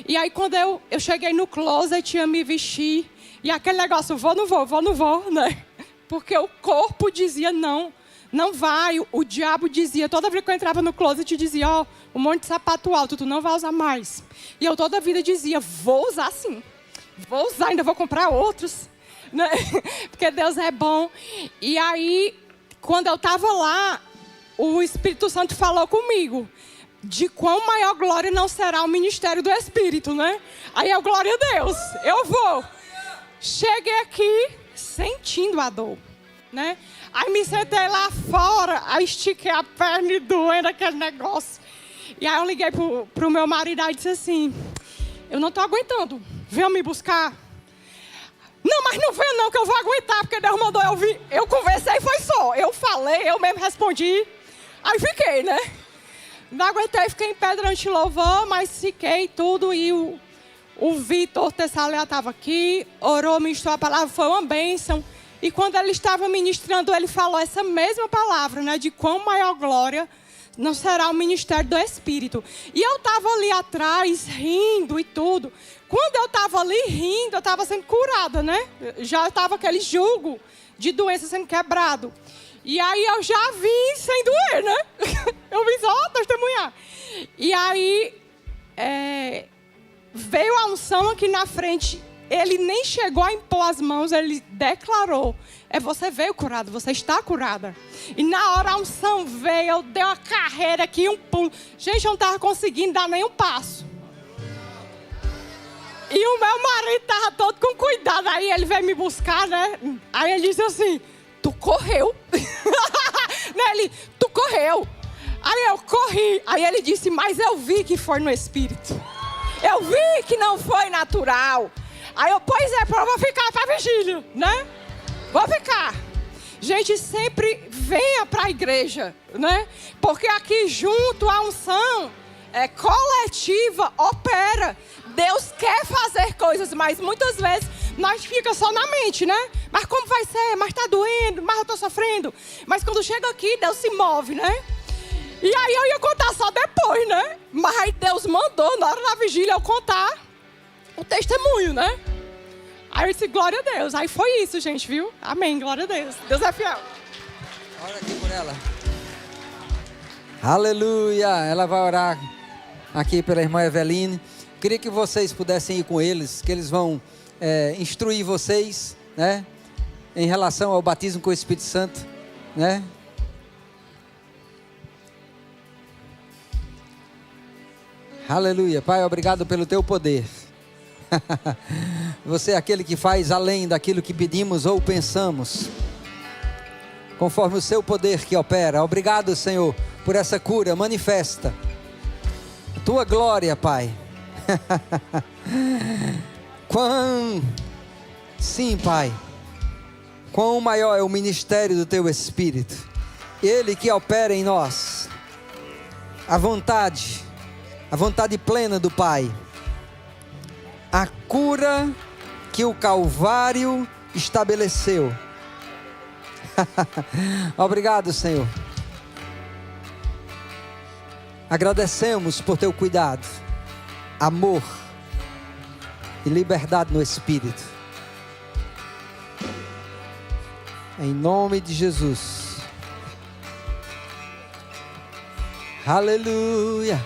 E aí, quando eu cheguei no closet, ia me vestir, e aquele negócio, vou, não vou, né? Porque o corpo dizia não vai. O diabo dizia, toda vez que eu entrava no closet, dizia, ó, um monte de sapato alto, tu não vai usar mais. E eu toda a vida dizia, vou usar sim. Vou usar, ainda vou comprar outros. Né? Porque Deus é bom. E aí, quando eu estava lá, o Espírito Santo falou comigo. De quão maior glória não será o ministério do Espírito, né? Aí eu, glória a Deus, eu vou. Cheguei aqui sentindo a dor, né? Aí me sentei lá fora, aí estiquei a perna e doendo aquele negócio. E aí eu liguei pro meu marido e disse assim, eu não estou aguentando, venha me buscar. Não, mas não venha não, que eu vou aguentar, porque Deus mandou eu vir. Eu conversei, foi só, eu falei, eu mesmo respondi, aí fiquei, né? Não aguentei, fiquei em pé durante o louvor, mas fiquei tudo e o Vitor Tessalea estava aqui, orou, ministrou a palavra, foi uma bênção. E quando ele estava ministrando, ele falou essa mesma palavra, né? De quão maior glória não será o ministério do Espírito. E eu estava ali atrás, rindo e tudo. Quando eu estava ali rindo, eu estava sendo curada, né? Já estava aquele jugo de doença sendo quebrado. E aí eu já vim sem doer, né? Eu vim só testemunhar. E aí veio a unção aqui na frente. Ele nem chegou a impor as mãos, ele declarou. Você veio curado, você está curada. E na hora a unção veio, eu dei uma carreira aqui, um pulo. Gente, eu não estava conseguindo dar nenhum passo. E o meu marido estava todo com cuidado. Aí ele veio me buscar, né? Aí ele disse assim, tu correu. Ele, tu correu. Aí eu corri. Aí ele disse, mas eu vi que foi no Espírito. Eu vi que não foi natural. Aí eu, pois é, eu vou ficar para vigília, né? Vou ficar. Gente, sempre venha para a igreja, né? Porque aqui junto a unção coletiva opera. Deus quer fazer coisas, mas muitas vezes nós fica só na mente, né? Mas como vai ser? Mas está doendo, mas eu estou sofrendo. Mas quando chega aqui, Deus se move, né? E aí eu ia contar só depois, né? Mas aí Deus mandou, na hora da vigília, eu contar o testemunho, né? Aí eu disse, glória a Deus. Aí foi isso, gente, viu? Amém, glória a Deus. Deus é fiel. Ora aqui por ela. Aleluia. Ela vai orar aqui pela irmã Eveline. Queria que vocês pudessem ir com eles, que eles vão instruir vocês, né? Em relação ao batismo com o Espírito Santo, né? Aleluia. Pai, obrigado pelo teu poder. Você é aquele que faz além daquilo que pedimos ou pensamos, conforme o seu poder que opera. Obrigado, Senhor, por essa cura manifesta. Tua glória, Pai. Sim, Pai. Quão maior é o ministério do teu Espírito. Ele que opera em nós a vontade plena do Pai. A cura que o Calvário estabeleceu. Obrigado, Senhor. Agradecemos por teu cuidado, amor e liberdade no Espírito. Em nome de Jesus. Aleluia.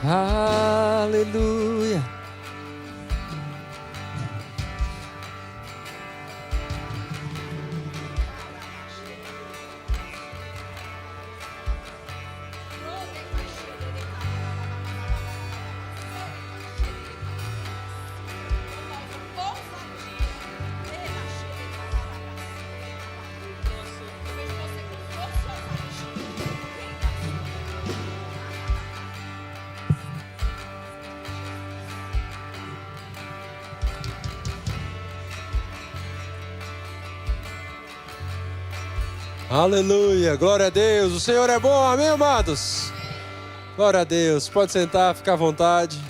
Aleluia. Aleluia, glória a Deus, o Senhor é bom, amém, amados? Glória a Deus, pode sentar, fica à vontade.